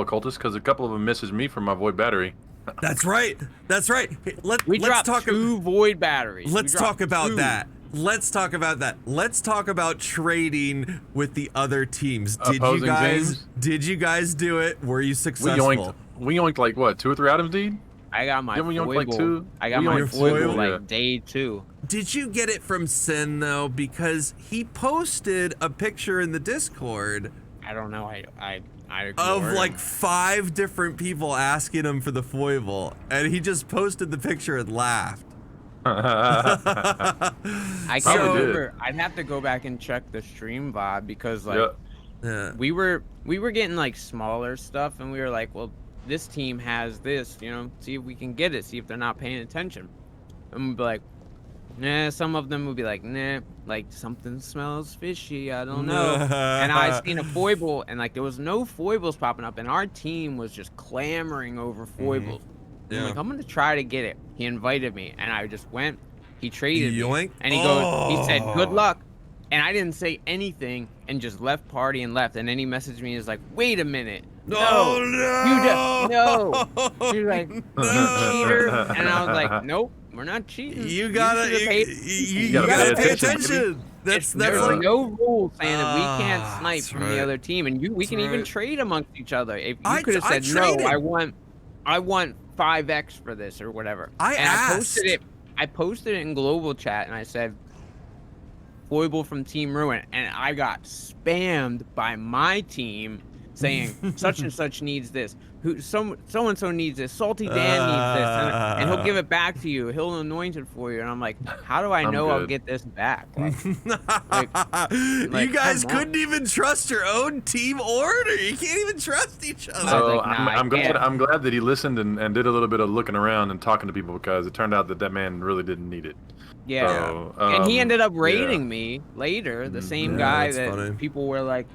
occultists because a couple of them messaged me from my void battery. That's right. That's right. Hey, let's dropped talk 2 void batteries. Let's talk about 2. that. Let's talk about that. Let's talk about trading with the other teams. Opposing teams? Did you guys do it? Were you successful? We yoinked like what, 2 or 3 items, Deed? I got my Didn't we yoink like foible. 2? I got We my yoinked foible foible? like Yeah. day 2. Did you get it from Sin though? Because he posted a picture in the Discord I don't know. I of ignored like him. 5 different people asking him for the foible, and he just posted the picture and laughed. I can't Probably did. remember. I'd have to go back and check the stream VOD because like Yeah. Yeah. we were getting like smaller stuff, and we were like, well, this team has this, you know, see if we can get it, see if they're not paying attention. And we'd be like, nah. Some of them would be like, nah, like something smells fishy, I don't know. And I seen a foible, and like there was no foibles popping up, and our team was just clamoring over foibles. Yeah. I'm like, I'm gonna try to get it. He invited me, and I just went. He traded Yoink. me, and he said, good luck. And I didn't say anything, and just left party and left. And then he messaged me, and was like, wait a minute. No, No. You're like, you cheater. And I was like, nope, we're not cheating. You gotta pay attention. That's There's like no rule saying that we can't snipe that's from right. the other team, and we can even right. trade amongst each other. If I you could have said traded. no, I want 5x for this or whatever. I posted it. I posted it in global chat, and I said, foible from Team Ruin, and I got spammed by my team saying such and such needs this, so and so needs this, Salty Dan needs this, and he'll give it back to you, he'll anoint it for you. And I'm like, how do I know I'll get this back? Like, you guys come on. couldn't even trust your own team order. You can't even trust each other. So like, nah, I'm I can't. glad that he listened and did a little bit of looking around and talking to people, because it turned out that man really didn't need it. Yeah. So, And he ended up yeah. rating me later, the same Yeah, guy that's that funny. people were like,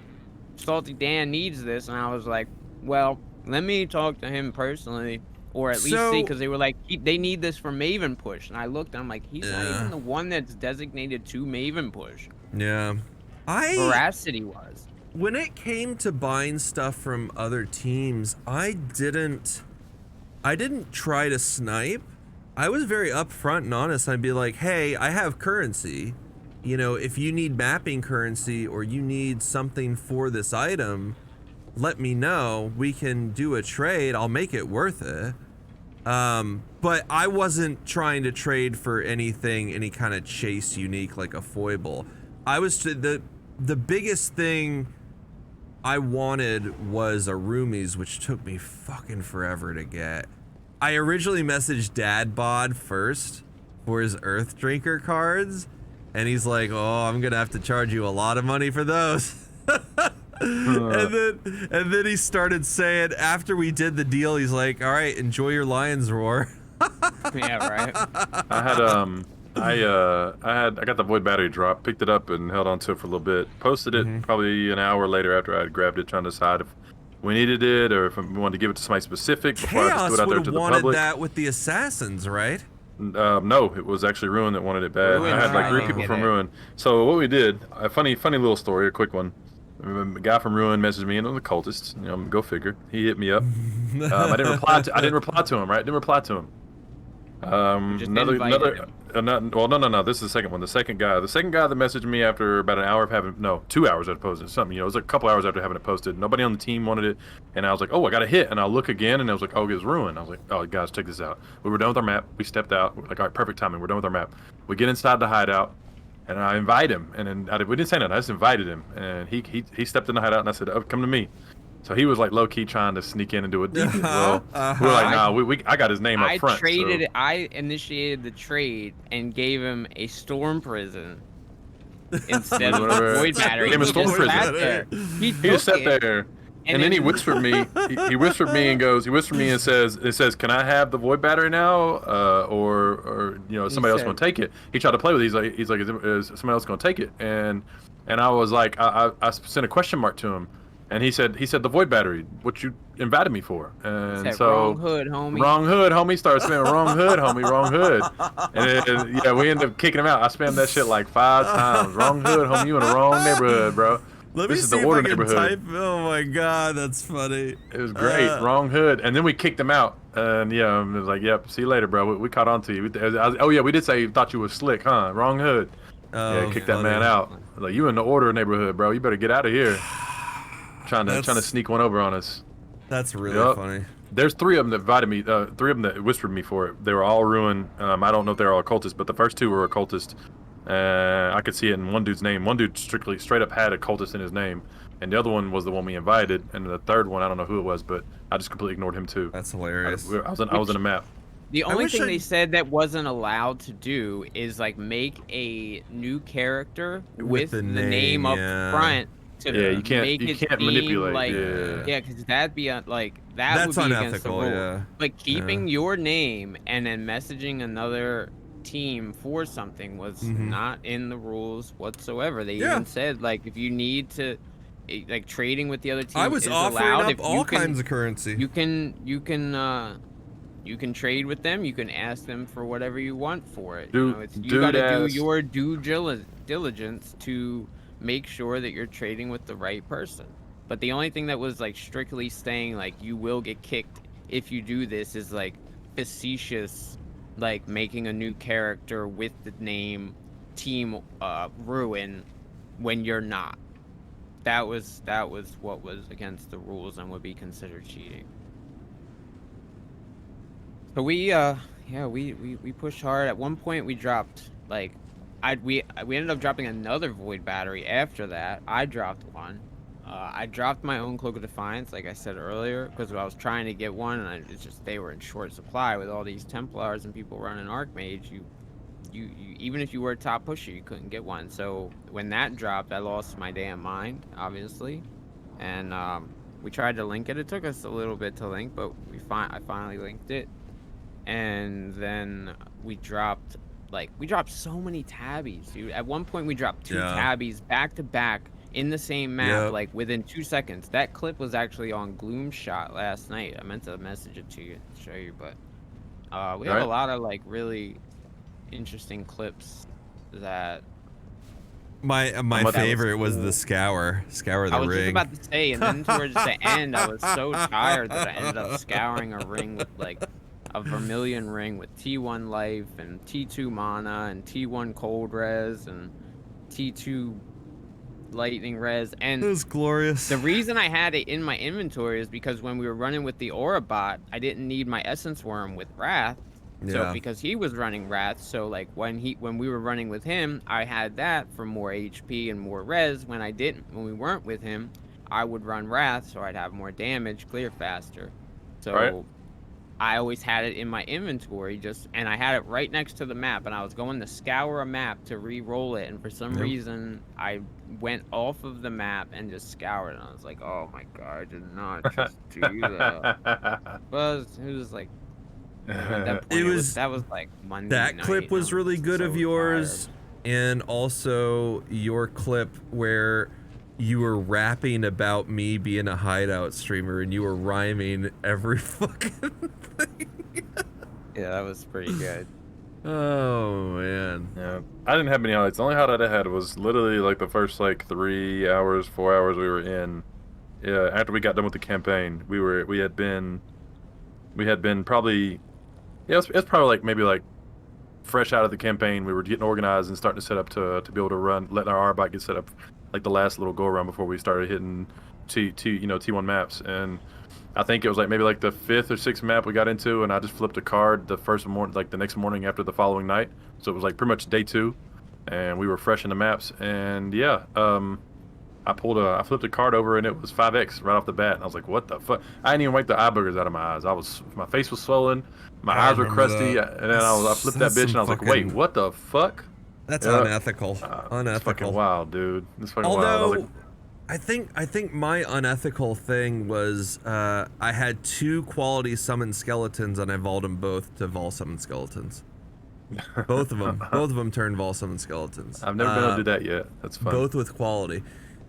Salty Dan needs this, and I was like, well, let me talk to him personally, or at least see, because they were like, they need this for Maven Push, and I looked, and I'm like, he's not even the one that's designated to Maven Push. Yeah. Veracity was. When it came to buying stuff from other teams, I didn't try to snipe. I was very upfront and honest. I'd be like, hey, I have currency. You know, if you need mapping currency or you need something for this item, let me know. We can do a trade. I'll make it worth it. But I wasn't trying to trade for anything, any kind of chase unique like a foible. I was the biggest thing I wanted was a roomies, which took me fucking forever to get. I originally messaged Dad Bod first for his Earth Drinker cards, and he's like, "Oh, I'm gonna have to charge you a lot of money for those." and then he started saying, after we did the deal, he's like, "All right, enjoy your lion's roar." Yeah, right. I got the void battery drop, picked it up and held on to it for a little bit. Posted it probably an hour later after I had grabbed it, trying to decide if we needed it or if we wanted to give it to somebody specific before I just Chaos threw it out there would to have the wanted public. that with the assassins, right? No, it was actually Ruin that wanted it bad. Ruin I had like 3 tried to people get from it. Ruin. So what we did, a funny little story, a quick one. A guy from Ruin messaged me, and it was a cultist. You know, go figure. He hit me up. I didn't reply to him. Right? Didn't reply to him. Just invited him. No. This is the second one. The second guy that messaged me after about an hour of having 2 hours after posting something. It was a couple hours after having it posted. Nobody on the team wanted it, and I was like, oh, I got a hit, and I'll look again, and I was like, oh, it was ruined. I was like, oh, guys, check this out. We were done with our map. We stepped out. We're like, all right, perfect timing. We're done with our map. We get inside the hideout, and I invite him, and then we didn't say nothing. I just invited him, and he stepped in the hideout, and I said, oh, come to me. So he was like low key trying to sneak in and do a deep. Well, we were like, nah, I got his name up front. I initiated the trade and gave him a storm prison instead of a void battery. He just sat there. He just sat there, and then he whispered me. He whispered me and says, "Can I have the void battery now, or somebody else gonna take it?" He tried to play with it. He's like, is somebody else gonna take it? And I was like, I sent a question mark to him. And he said the void battery, what you invited me for. And so wrong hood, homie. Wrong hood, homie. Started spamming wrong hood, homie. Wrong hood. And then, we ended up kicking him out. I spammed that shit like 5 times. Wrong hood, homie. You in the wrong neighborhood, bro. This is the order neighborhood. Oh my god, that's funny. It was great. Wrong hood. And then we kicked him out. And it was like, yep, see you later, bro. We caught on to you. We did say you thought you was slick, huh? Wrong hood. Kicked that man out. Like, you in the order neighborhood, bro. You better get out of here. Trying to sneak one over on us. That's really funny. There's 3 of them that invited me. 3 of them that whispered me for it. They were all ruined. I don't know if they're all occultists, but the first 2 were occultists. I could see it in one dude's name. One dude straight up had occultist in his name, and the other one was the one we invited. And the third one, I don't know who it was, but I just completely ignored him too. That's hilarious. I was in a map. The only thing they said that wasn't allowed to do is like make a new character with the name up front. You can't manipulate. Like, because that'd be that's would be against the rule. Yeah. But keeping your name and then messaging another team for something was not in the rules whatsoever. They even said like if you need to, like trading with the other team. I was offering up all kinds of currency. You can trade with them. You can ask them for whatever you want for it. You gotta do your due diligence to make sure that you're trading with the right person. But the only thing that was like strictly saying like you will get kicked if you do this is like facetious, like making a new character with the name Team Ruin when you're not. That was what was against the rules and would be considered cheating. So we pushed hard. At one point we dropped like we ended up dropping another void battery after that. I dropped one. I dropped my own Cloak of Defiance, like I said earlier, because I was trying to get one, and it's just they were in short supply with all these Templars and people running Archmage. You even if you were a top pusher, you couldn't get one. So when that dropped, I lost my damn mind, obviously, and we tried to link it. It took us a little bit to link, but I finally linked it, and then we dropped so many tabbies, dude. At one point we dropped 2 tabbies back to back in the same map, like within 2 seconds. That clip was actually on Gloom Shot last night. I meant to message it to you, show you, but we have a lot of like really interesting clips that. My favorite was the scour the ring. I was just about to say, and then towards the end, I was so tired that I ended up scouring a ring with like a Vermilion ring with T1 life and T2 mana and T1 cold res and T2 lightning res. And it was glorious. The reason I had it in my inventory is because when we were running with the Aura bot, I didn't need my Essence Worm with Wrath. So because he was running Wrath, so like when we were running with him, I had that for more HP and more res. When we weren't with him, I would run Wrath, so I'd have more damage, clear faster. So I always had it in my inventory, and I had it right next to the map, and I was going to scour a map to re-roll it, and for some reason, I went off of the map and just scoured, and I was like, oh my god, I did not just do that. But it was like, at that point, that was like Monday night. That clip was really good of yours, and also your clip where you were rapping about me being a hideout streamer and you were rhyming every fucking thing. Yeah, that was pretty good. Oh man. Yeah, I didn't have many highlights. The only highlight I had was literally like the first like 3 hours, 4 hours we were in. Yeah, after we got done with the campaign, we had been probably, it's probably like maybe like fresh out of the campaign. We were getting organized and starting to set up to be able to run, letting our R bike get set up like the last little go around before we started hitting T1 maps. And I think it was like maybe like the 5th or 6th map we got into, and I just flipped a card the first morning, like the next morning after the following night. So it was like pretty much day 2, and we were fresh in the maps. And yeah, I flipped a card over, and it was 5x right off the bat. And I was like, what the fuck? I didn't even wipe the eye boogers out of my eyes. My face was swollen, my eyes were crusty, and then I flipped that bitch, and I was like, wait, what the fuck? That's unethical. Unethical. It's fucking wild, dude. It's fucking wild. Although, I think my unethical thing was I had 2 quality summon skeletons, and I evolved them both to Vol summon skeletons. Both of them turned Vol summon skeletons. I've never been able to do that yet. That's fun. Both with quality.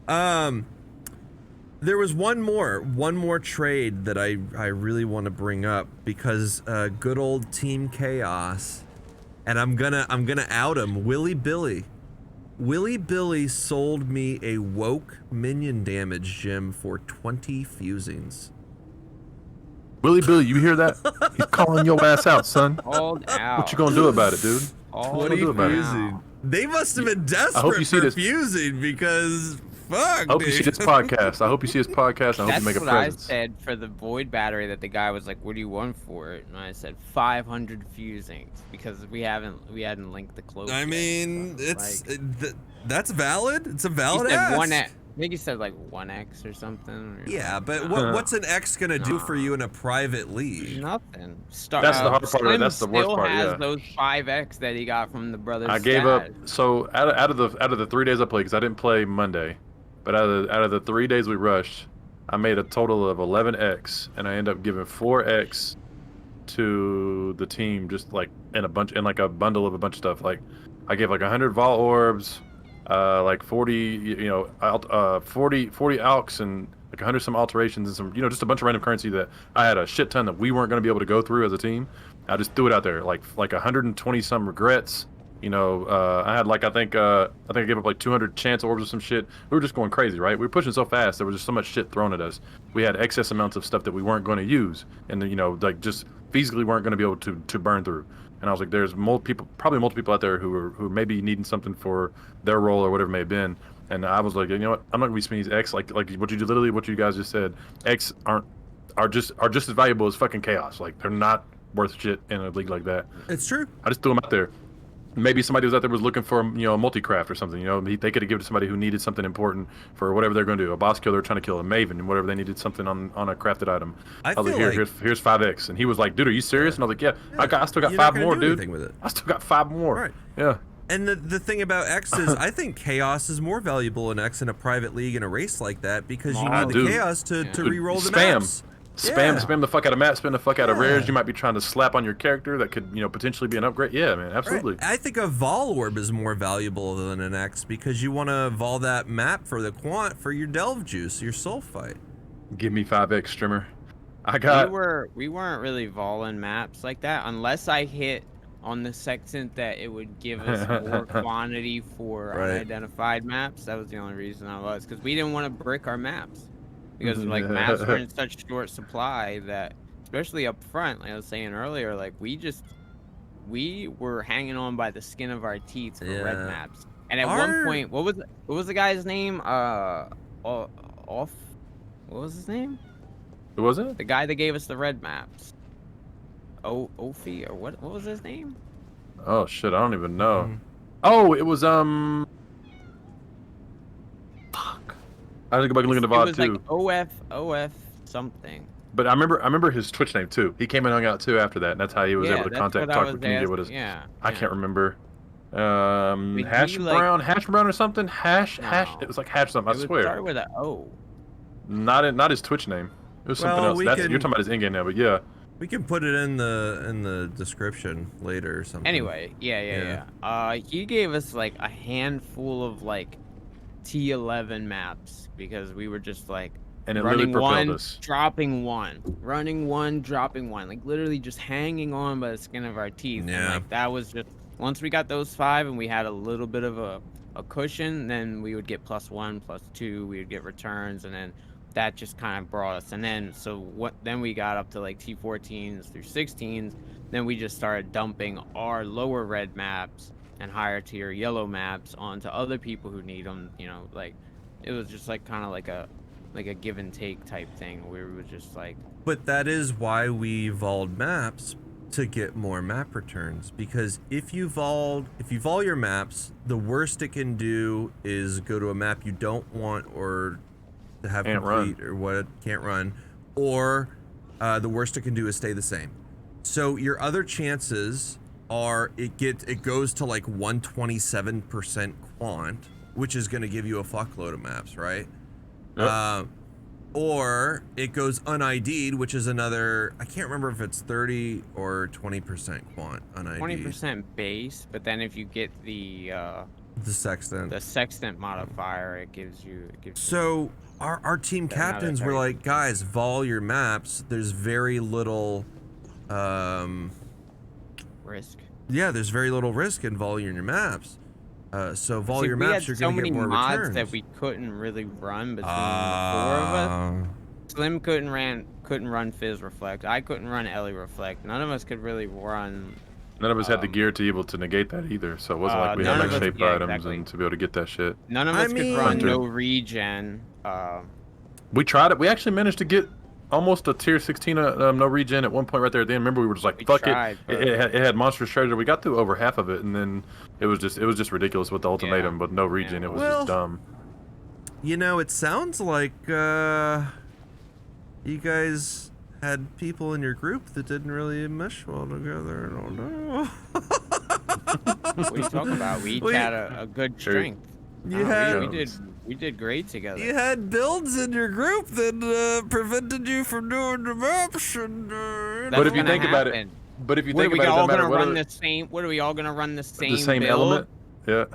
There was one more trade that I really want to bring up, because good old Team Chaos, and I'm gonna out him, Willy Billy. Willy Billy sold me a woke minion damage gem for 20 fusings. Willy Billy, you hear that? He's calling your ass out, son. Called out. What you gonna do about it, dude? 20 fusing. They must have been desperate for fusing, because fuck, I hope you see this podcast. I hope you see this podcast. I hope you make a presence. That's what I said for the void battery, that the guy was like, what do you want for it? And I said 500 fusings, because we hadn't linked the cloak. I mean, it's like, that's valid. It's a valid he said ask. I think he said like 1x or something. Or yeah, but what's an X gonna do for you in a private league? Nothing. That's the hard part. That's the worst part. Still has those 5x that he got from the brothers. I gave up. So out of the 3 days I played, because I didn't play Monday, but out of the 3 days we rushed, I made a total of 11x, and I ended up giving 4x to the team, just like in a bundle of a bunch of stuff. Like I gave like 100 Vol orbs, like 40, 40 alks, and like 100 some alterations, and some, just a bunch of random currency that I had a shit ton that we weren't going to be able to go through as a team. I just threw it out there, like 120 some regrets. I had like I think I gave up like 200 chance orbs or some shit. We were just going crazy, right? We were pushing so fast. There was just so much shit thrown at us. We had excess amounts of stuff that we weren't going to use, and like just physically weren't going to be able to burn through. And I was like, there's probably multiple people out there who may be needing something for their role or whatever it may have been. And I was like, you know what? I'm not gonna be spending these X like what you guys just said. X are just as valuable as fucking Chaos. Like they're not worth shit in a league like that. It's true. I just threw them out there. Maybe somebody was out there was looking for a multi-craft or something. They could have given it to somebody who needed something important for whatever they're going to do. A boss killer trying to kill a Maven, and whatever they needed something on a crafted item. I was like, here's 5x, and he was like, dude, are you serious? And I was like, yeah. I still got 5 more, dude. With it. I still got 5 more. Right. Yeah. And the thing about X is, I think Chaos is more valuable in X in a private league in a race like that, because you need the Chaos to re-roll the maps. Spam the fuck out of maps, spam the fuck out of rares. You might be trying to slap on your character that could, potentially be an upgrade. Yeah, man, absolutely. Right. I think a Vol orb is more valuable than an X, because you want to Vol that map for the quant for your Delve Juice, your Soul Fight. Give me 5x, Strimmer. We weren't really Voling maps like that, unless I hit on the sextant that it would give us more quantity for unidentified maps. That was the only reason I was, because we didn't want to brick our maps. Because like maps were in such short supply that, especially up front, like I was saying earlier, like we were hanging on by the skin of our teeth for red maps. And at one point, what was the guy's name? What was his name? Who was it? The guy that gave us the red maps. Ophi, or what was his name? Oh shit, I don't even know. Oh, it was fuck. I think about looking at the VOD too. It was like OF something. But I remember his Twitch name too. He came and hung out too after that, and that's how he was able to talk with community with us. Yeah. I can't remember. Hash Brown or something. Hash. It was like Hash something. I swear. It started with an O. Not his Twitch name. It was something else. You're talking about his in-game now, but yeah. We can put it in the description later or something. Anyway, yeah. He gave us like a handful of like T11 maps, because we were just like running one, dropping one, running one, dropping one, like literally just hanging on by the skin of our teeth. Yeah. And like that was just, once we got those 5 and we had a little bit of a cushion, then we would get +1, +2, we would get returns, and then that just kind of brought us. And then then we got up to like T14s through 16s. Then we just started dumping our lower red maps and higher tier yellow maps onto other people who need them. You know, like it was just like kind of like a give and take type thing where we were just like. But that is why we evolved maps, to get more map returns, because if you vol your maps, the worst it can do is go to a map you don't want or to have complete or what can't run, or the worst it can do is stay the same. So your other chances are it goes to like 127% quant, which is going to give you a fuckload of maps, right? Yep. Or it goes unID'd, which is another, I can't remember if it's 30 or 20% quant unID'd. 20% base, but then if you get the sextant modifier, it gives you. So our team captains were like, guys, vol your maps. There's very little risk. Yeah, there's very little risk in voling your maps. So vol your maps, you're gonna get more returns. So many mods that we couldn't really run between the 4 of us. Slim couldn't run Fizz Reflect. I couldn't run Ellie Reflect. None of us could really run. None of us had the gear to be able to negate that either. So it wasn't like we had like shape items and to be able to get that shit. None of us could run no regen. We tried it. We actually managed to get almost a tier 16 no regen at one point right there at the end. Remember, we were just like, fuck it. It had monstrous treasure. We got through over half of it, and then it was just ridiculous with the ultimatum, but no regen. It was just dumb. You know, it sounds like you guys had people in your group that didn't really mesh well together. I don't know. What are you talking about? We each had a good strength. We did great together. You had builds in your group that prevented you from doing the maps. But if you think about it, what are we all gonna run the same build element? Yeah.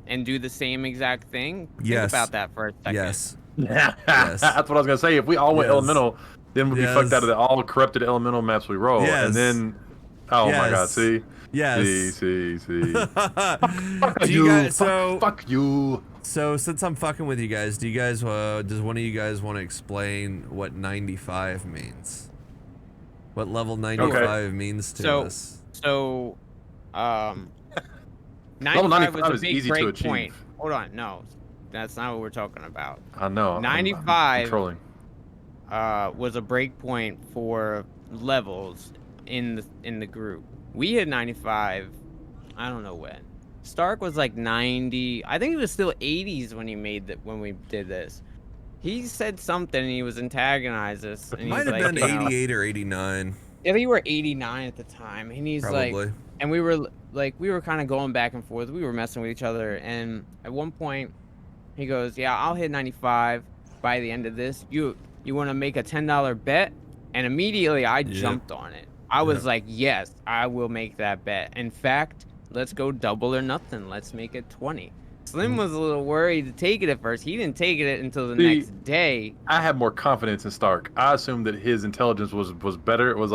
And do the same exact thing? Yes. Think about that for a second. Yes. Yes. That's what I was gonna say. If we all went elemental, then we'd be fucked out of the all corrupted elemental maps we roll. Yes. And then, oh my god, see? Yes. See. Fuck you. Fuck you. So since I'm fucking with you guys, does one of you guys want to explain what 95 means? What level 95 means to us? So, 95 was a is big easy to break achieve. point. Hold on, no, that's not what we're talking about. I know. 95 I'm controlling. Was a break point for levels in the group. We hit 95. I don't know when. Stark was like 90. I think it was still 80s when we did this. He said something and he was antagonizing us. And might have been 88 or 89. Yeah, we were 89 at the time. And he's probably. Like, and we were kind of going back and forth. We were messing with each other. And at one point, he goes, "Yeah, I'll hit 95 by the end of this. You want to make a $10 bet?" And immediately I jumped on it. I was like, "Yes, I will make that bet. In fact, let's go double or nothing. Let's make it 20. Slim was a little worried to take it at first. He didn't take it until the next day. I have more confidence in Stark. I assumed that his intelligence was better. It was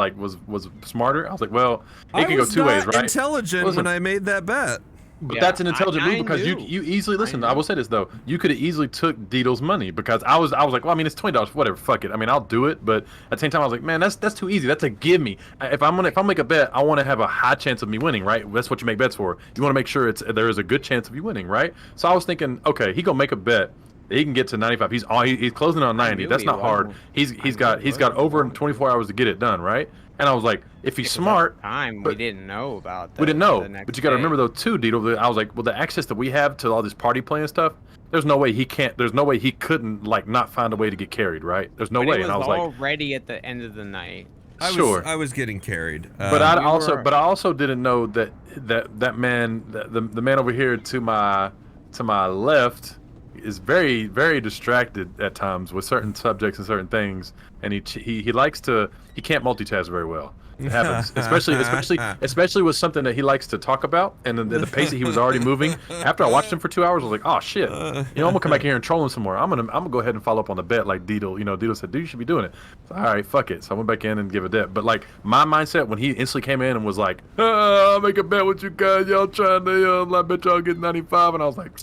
smarter. I was like, well, it can go two ways, right? Intelligent when I made that bet. But that's an intelligent move because you easily listen. I will say this though, you could have easily took Deedle's money because I was like, well, I mean, it's $20, whatever, fuck it. I mean, I'll do it, but at the same time, I was like, man, that's too easy. That's a give me. If I make a bet, I want to have a high chance of me winning, right? That's what you make bets for. You want to make sure there is a good chance of you winning, right? So I was thinking, okay, he gonna make a bet. He can get to 95. He's closing on 90. That's not hard. He's got over 24 hours to get it done, right? And I was like, if he's smart, we didn't know about that. We didn't know, but you got to remember though too, Deedle. I was like, well, the access that we have to all this party playing stuff, there's no way he couldn't like not find a way to get carried, right? There's no way. And I was like, already at the end of the night. I was getting carried. But I also didn't know that man, the man over here to my left, is very, very distracted at times with certain subjects and certain things, and he can't multitask very well. It happens, especially with something that he likes to talk about, and the pace that he was already moving. After I watched him for 2 hours, I was like, oh shit, I'm gonna come back here and troll him some more. I'm gonna go ahead and follow up on the bet like Deedle. Deedle said, dude, you should be doing it. So, all right, fuck it. So I went back in and give a bet. But like my mindset when he instantly came in and was like, I'll make a bet with you guys. Y'all trying to, I bet y'all get 95, and I was like,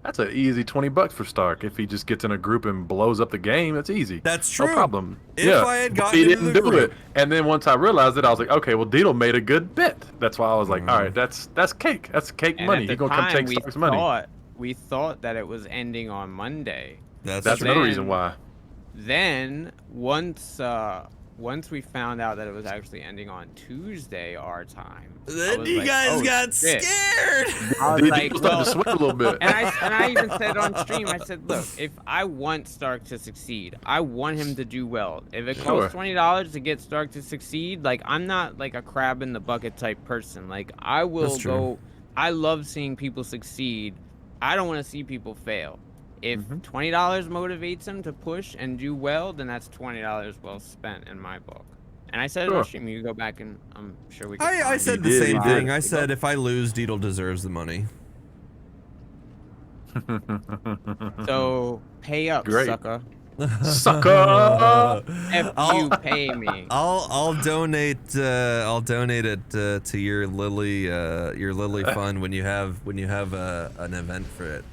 That's an easy $20 for Stark. If he just gets in a group and blows up the game, that's easy. That's true. No problem. If I had But gotten he into didn't the do group. it. And then once I realized it, I was like, okay, well, Deedle made a good bet. That's why I was like, all right, that's cake. That's cake And money. at He the gonna come time, take Stark's money. we thought that it was ending on Monday. That's That's true. another reason why. Then once we found out that it was actually ending on Tuesday our time, I Then was you like, guys "Oh, got shit." scared. I was Deedle like, started well, to sweat a little bit. and I even said on stream, I said, look, if I want Stark to succeed, I want him to do well. If it costs $20 to get Stark to succeed, like, I'm not like a crab in the bucket type person. Like, I will That's true. go. I love seeing people succeed. I don't want to see people fail. If $20 motivates him to push and do well, then that's $20 well spent in my book. And I said it on stream. You go back and I'm sure we can. I said the did, same he thing. did. I said if I lose, Deedle deserves the money. So pay up, Great. sucker. Sucker! If you pay me. I'll donate it to your Lily fund when you have an event for it.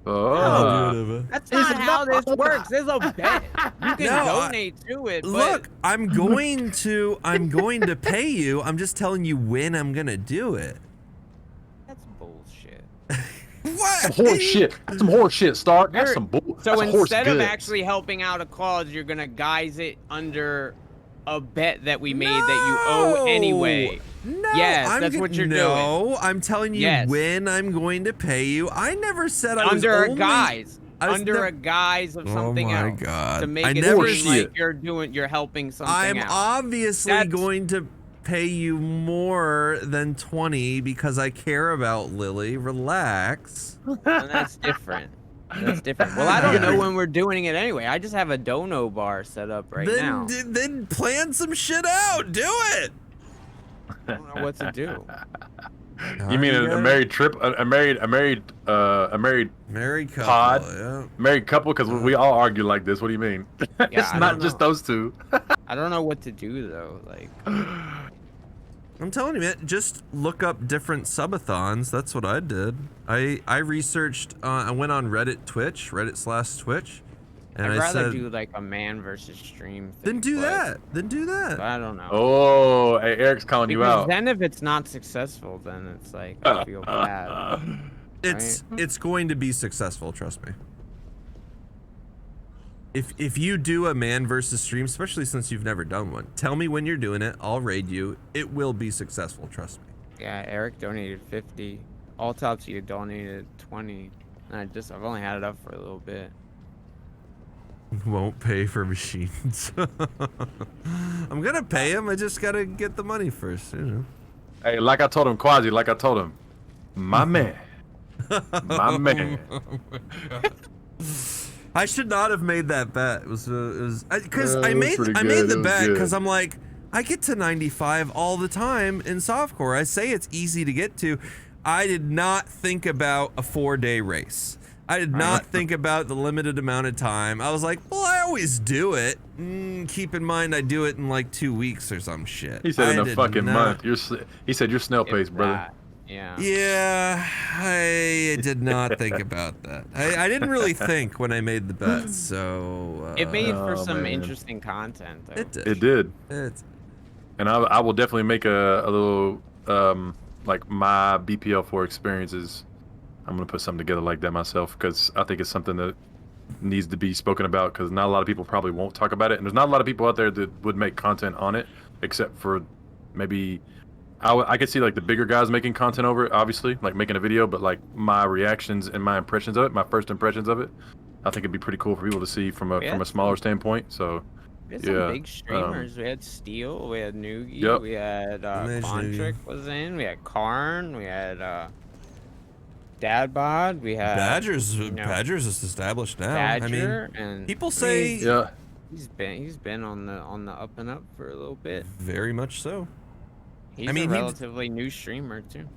Oh. That's not how this works. There's a bet. You can donate to it. But Look, I'm going to pay you. I'm just telling you when I'm gonna do it. that's bullshit. What? Some horse shit. That's some horse shit, Stark. That's some bull. So that's horse instead of goods. actually helping out a cause, you're gonna guise it under a bet that we made that you owe anyway. No, Yes, that's what you're doing. No, I'm telling you Yes. when I'm going to pay you. I never said I was Under only... a guise. I was Under nev- a guise of Oh something my else. God. To make I it never seem said- like you're helping something I'm out. obviously That's- going to pay you more than 20 because I care about Lily. Relax. And that's different. That's different. Well, I don't know when we're doing it anyway. I just have a dono bar set up right now. Then plan some shit out. Do it. I don't know what to do. You mean a married trip? A married married couple? pod? Yeah. Married couple? Because we all argue like this. What do you mean? It's I not don't just know. those two. I don't know what to do though. Like, I'm telling you, man, just look up different subathons. That's what I did. I researched. I went on Reddit/Twitch, and I'd I rather said, do like a man versus stream thing. then do but- that. Then do that. But I don't know. Oh, hey, Eric's calling you Because out. then if it's not successful, then it's like I feel bad. It's going to be successful. Trust me. If you do a man versus stream, especially since you've never done one, tell me when you're doing it. I'll raid you. It will be successful. Trust me. Yeah, Eric donated 50. Autopsy donated 20. And I've only had it up for a little bit. Won't pay for machines. I'm gonna pay him. I just gotta get the money first. You know. Hey, like I told him, Quasi, like I told him, my man. My man. I should not have made that bet. It was because Yeah, I it was made pretty the good. It was bet good. because I'm like, I get to 95 all the time in softcore. I say it's easy to get to. I did not think about a 4-day race. I did not think about the limited amount of time. I was like, well, I always do it. Keep in mind, I do it in like 2 weeks or some shit. He said I in a did fucking not- month. He said you're snail pace, If brother. that, Yeah. Yeah, I did not think about that. I didn't really think when I made the bet, so... It made for Oh, some man. interesting content, though. It did. It did. It, And I will definitely make a little, like my BPL4 experiences. I'm going to put something together like that myself because I think it's something that needs to be spoken about because not a lot of people probably won't talk about it. And there's not a lot of people out there that would make content on it except for maybe... I could see like the bigger guys making content over it, obviously, like making a video, but like my reactions and my impressions of it, my first impressions of it, I think it'd be pretty cool for people to see from a smaller standpoint. So We had some yeah, big streamers. We had Steel, we had Noogie, Yep. we had Nice Quantric was in, we had Karn, we had Dadbod, we had Badger's you know, Badger's is established now. Badger, I mean, and people say yeah, he's been on the up and up for a little bit. very much so. He's I mean, a he- relatively new streamer too.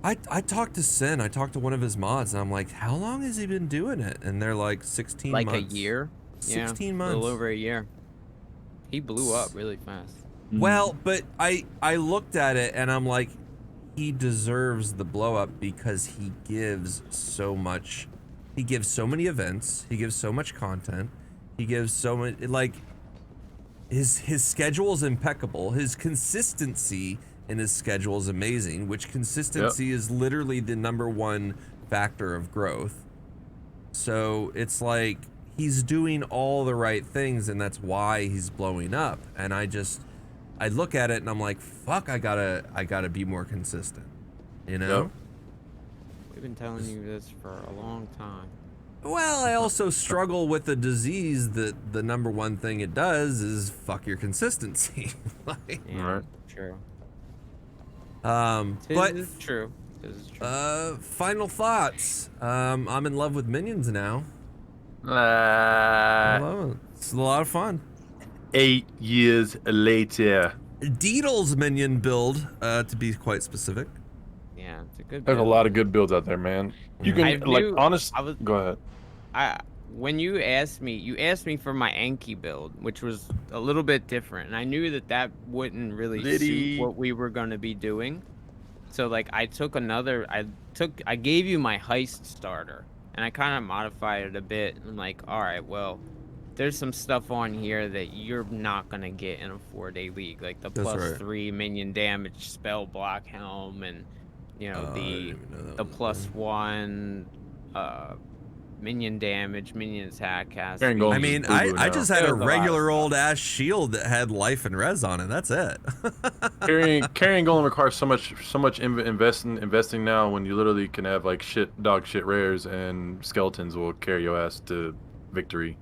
I talked to Sin. I talked to one of his mods, and I'm like, how long has he been doing it? And they're like 16 Like months. a year. 16 yeah, months. A little over a year. He blew up really fast. Well, but I looked at it and I'm like, he deserves the blow up because he gives so much He gives so many events. He gives so much content. He gives so much, like, his schedule is impeccable. His consistency in his schedule is amazing, which consistency is literally the #1 factor of growth. So it's like he's doing all the right things, and that's why he's blowing up. And I look at it and I'm like, fuck, I gotta be more consistent, you know? Yep. We've been telling you this for a long time. Well, I also struggle with the disease that the #1 thing it does is fuck your consistency. Like, Yeah, Right. true. but Tis true. Tis true. final thoughts. I'm in love with minions now. I Uh, love it. It's a lot of fun. 8 years later. Deedle's minion build, to be quite specific. Yeah, it's a good. There's a build. lot of good builds out there, man. You can I like knew- honest. I was- Go ahead. When you asked me for my Anki build, which was a little bit different, and I knew that wouldn't really Liddy. suit what we were gonna be doing. So like I gave you my heist starter, and I kind of modified it a bit. I'm like, all right, well, there's some stuff on here that you're not gonna get in a 4-day league, like the That's right. +3 minion damage spell block helm, and you know I didn't even know that the was a thing. +1 minion damage, minion attack cast. Karen I Golem's mean, just boo-boo I now. just had a There's a lot of regular stuff. old ass shield that had life and res on it. That's it. Carrying golem requires so much investing now when you literally can have like dog shit rares and skeletons will carry your ass to victory.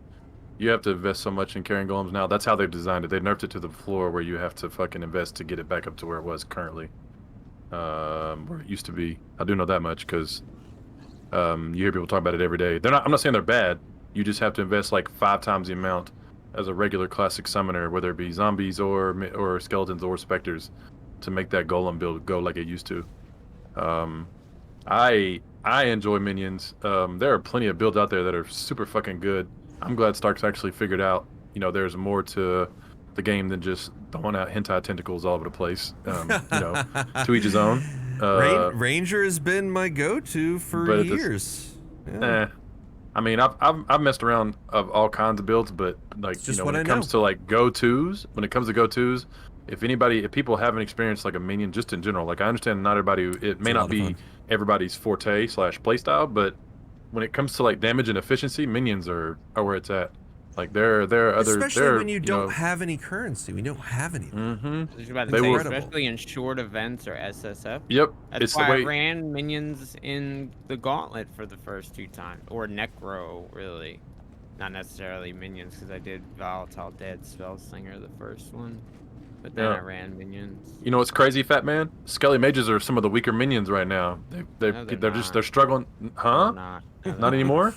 You have to invest so much in carrying golems now. That's how they've designed it. They nerfed it to the floor where you have to fucking invest to get it back up to where it was currently. Where it used to be. I do know that much because you hear people talk about it every day. I'm not saying they're bad. You just have to invest like 5 times the amount as a regular classic summoner, whether it be zombies or skeletons or specters, to make that golem build go like it used to. I enjoy minions. There are plenty of builds out there that are super fucking good. I'm glad Stark's actually figured out, there's more to the game than just throwing out hentai tentacles all over the place. To each his own. Ranger has been my go-to for but years. Yeah. I mean, I've messed around of all kinds of builds, but like It's just when what it I comes know. to like go-tos, if people haven't experienced like a minion just in general, like I understand not everybody, it may a not lot of be fun. everybody's forte / playstyle, but when it comes to like damage and efficiency, minions are where it's at. Like there are other, Especially when you don't have any currency. We don't have anything. Mm-hmm. I was about to They say, were- especially in short events or SSF. Yep. That's It's why the I way. ran minions in the gauntlet for the first 2 times, or Necro, really. Not necessarily minions, because I did Volatile Dead Spell Slinger the first one, but then Yeah. I ran minions. You know what's crazy, Fat Man? Skelly mages are some of the weaker minions right now. No, They're not. they're struggling. Huh? Not, no, Not anymore?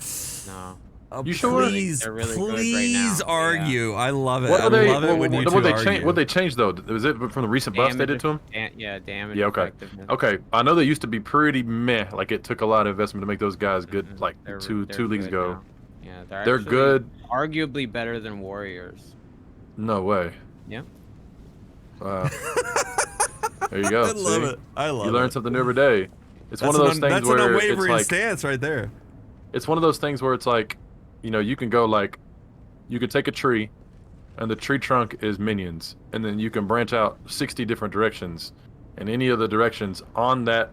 No. Oh, You sure? Please, They're really good right please now. argue. I love it. What I are they? love it when you two What they argue. change? What they changed though? Was it from the recent buffs they did to them? Yeah, damage. Yeah. Okay. Effectiveness. Okay. I know they used to be pretty meh. Like it took a lot of investment to make those guys good. Mhm. Like They're two leagues good ago. now. Yeah, They're actually good. Arguably better than Warriors. No way. Yeah. Wow. There you go. I love see? it. I love You it. learn something new every day. It's one of those things that's where an it's unwavering like stance right there. it's one of those things where it's like, you can go like, you could take a tree, and the tree trunk is minions, and then you can branch out 60 different directions, and any of the directions on that,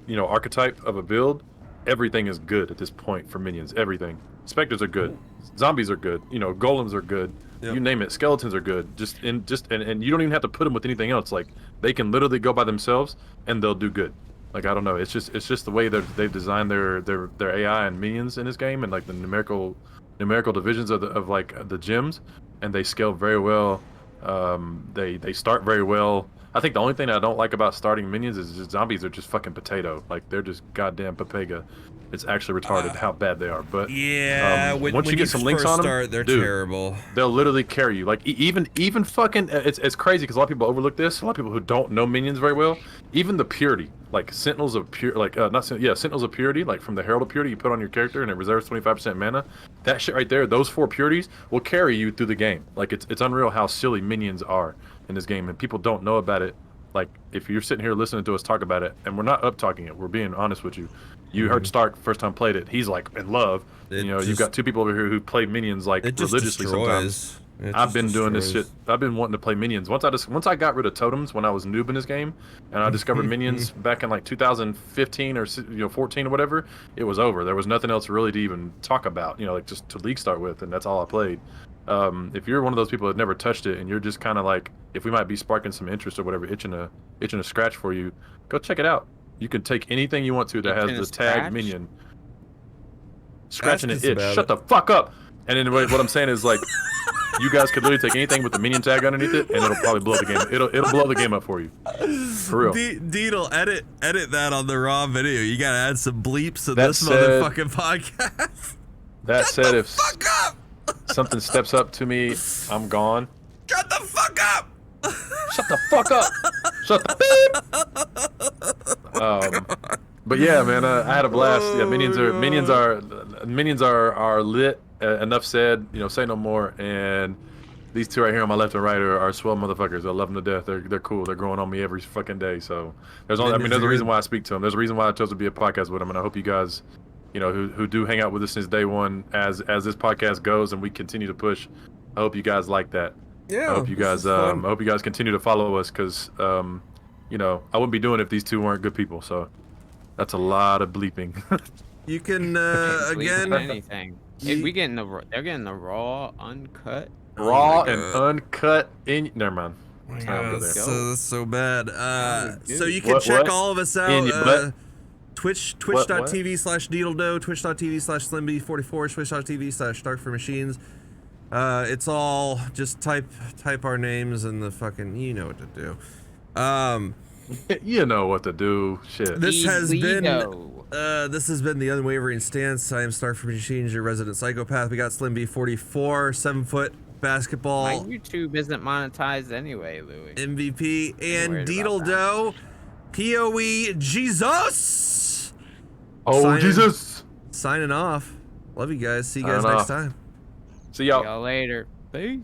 archetype of a build, everything is good at this point for minions. Everything. Specters are good. Zombies are good. Golems are good. Yep. You name it. Skeletons are good. And you don't even have to put them with anything else. Like they can literally go by themselves and they'll do good. Like I don't know. It's just the way that they've designed their AI and minions in this game, and like the numerical divisions of the gyms, and they scale very well. They start very well. I think the only thing I don't like about starting minions is just zombies are just fucking potato. Like they're just goddamn papega. It's actually retarded how bad they are. But Yeah, once you get some links on them, start, they're dude, terrible. they'll literally carry you. Like even fucking it's crazy because a lot of people overlook this. A lot of people who don't know minions very well, even the purity, like Sentinels of pure, like Sentinels of Purity, like from the Herald of Purity you put on your character and it reserves 25% mana. That shit right there, those 4 purities will carry you through the game. Like it's unreal how silly minions are in this game, and people don't know about it. Like, if you're sitting here listening to us talk about it, and we're not up talking it, we're being honest with you. You heard Stark first time played it. He's like in love. It You've just- got two people over here who play minions like It just religiously sometimes. destroys. It I've just been doing this shit. destroys. I've been wanting to play minions. Once I got rid of totems when I was noob in this game, and I discovered minions back in like 2015 or 14 or whatever, it was over. There was nothing else really to even talk about. Like just to league start with, and that's all I played. If you're one of those people that never touched it, and you're just kind of like, if we might be sparking some interest or whatever, itching a scratch for you, go check it out. You can take anything you want to that Itching has a the tag scratch? minion. Scratching Ask an us itch. about Shut it. the fuck up. And then what I'm saying is like, you guys could literally take anything with the minion tag underneath it, and it'll probably blow the game. It'll blow the game up for you. For real. Deedle, edit that on the raw video. You gotta add some bleeps to That this said- motherfucking podcast. That Shut said, the if fuck up! something steps up to me, I'm gone. Shut the fuck up! Shut the fuck up. Shut the beep. But yeah, man, I had a blast. Yeah, minions are lit. Enough said. Say no more. And these two right here on my left and right are swell motherfuckers. I love them to death. They're cool. They're growing on me every fucking day. So there's a reason why I speak to them. There's a reason why I chose to be a podcast with them. And I hope you guys, who do hang out with us since day one, as this podcast goes and we continue to push, I hope you guys like that. Yeah. I hope you guys continue to follow us, because I wouldn't be doing it if these two weren't good people. So that's a lot of bleeping. You can Bleeping again. anything. If we getting they're getting the raw, uncut. Raw my and God. uncut in. Never mind. Yeah, I'll go that's there. so bad. dude. So you can What- check what? all of us out. In your butt? Twitch.tv/Deedledo, Twitch.tv/Slimb44, Twitch.tv/Stark4machines. It's all just type our names and the fucking, you know what to do. You know what to do. Shit. This has been Deedledo. the Unwavering Stance. I am Stark4machines, your resident psychopath. We got Slimb44, 7-foot My basketball YouTube isn't monetized anyway, Louis. MVP, and worried about Deedledo, POE Jesus. Oh, Signing- Jesus. Signing off. Love you guys. See you guys Signing next off. time. See y'all. See y'all later. Peace.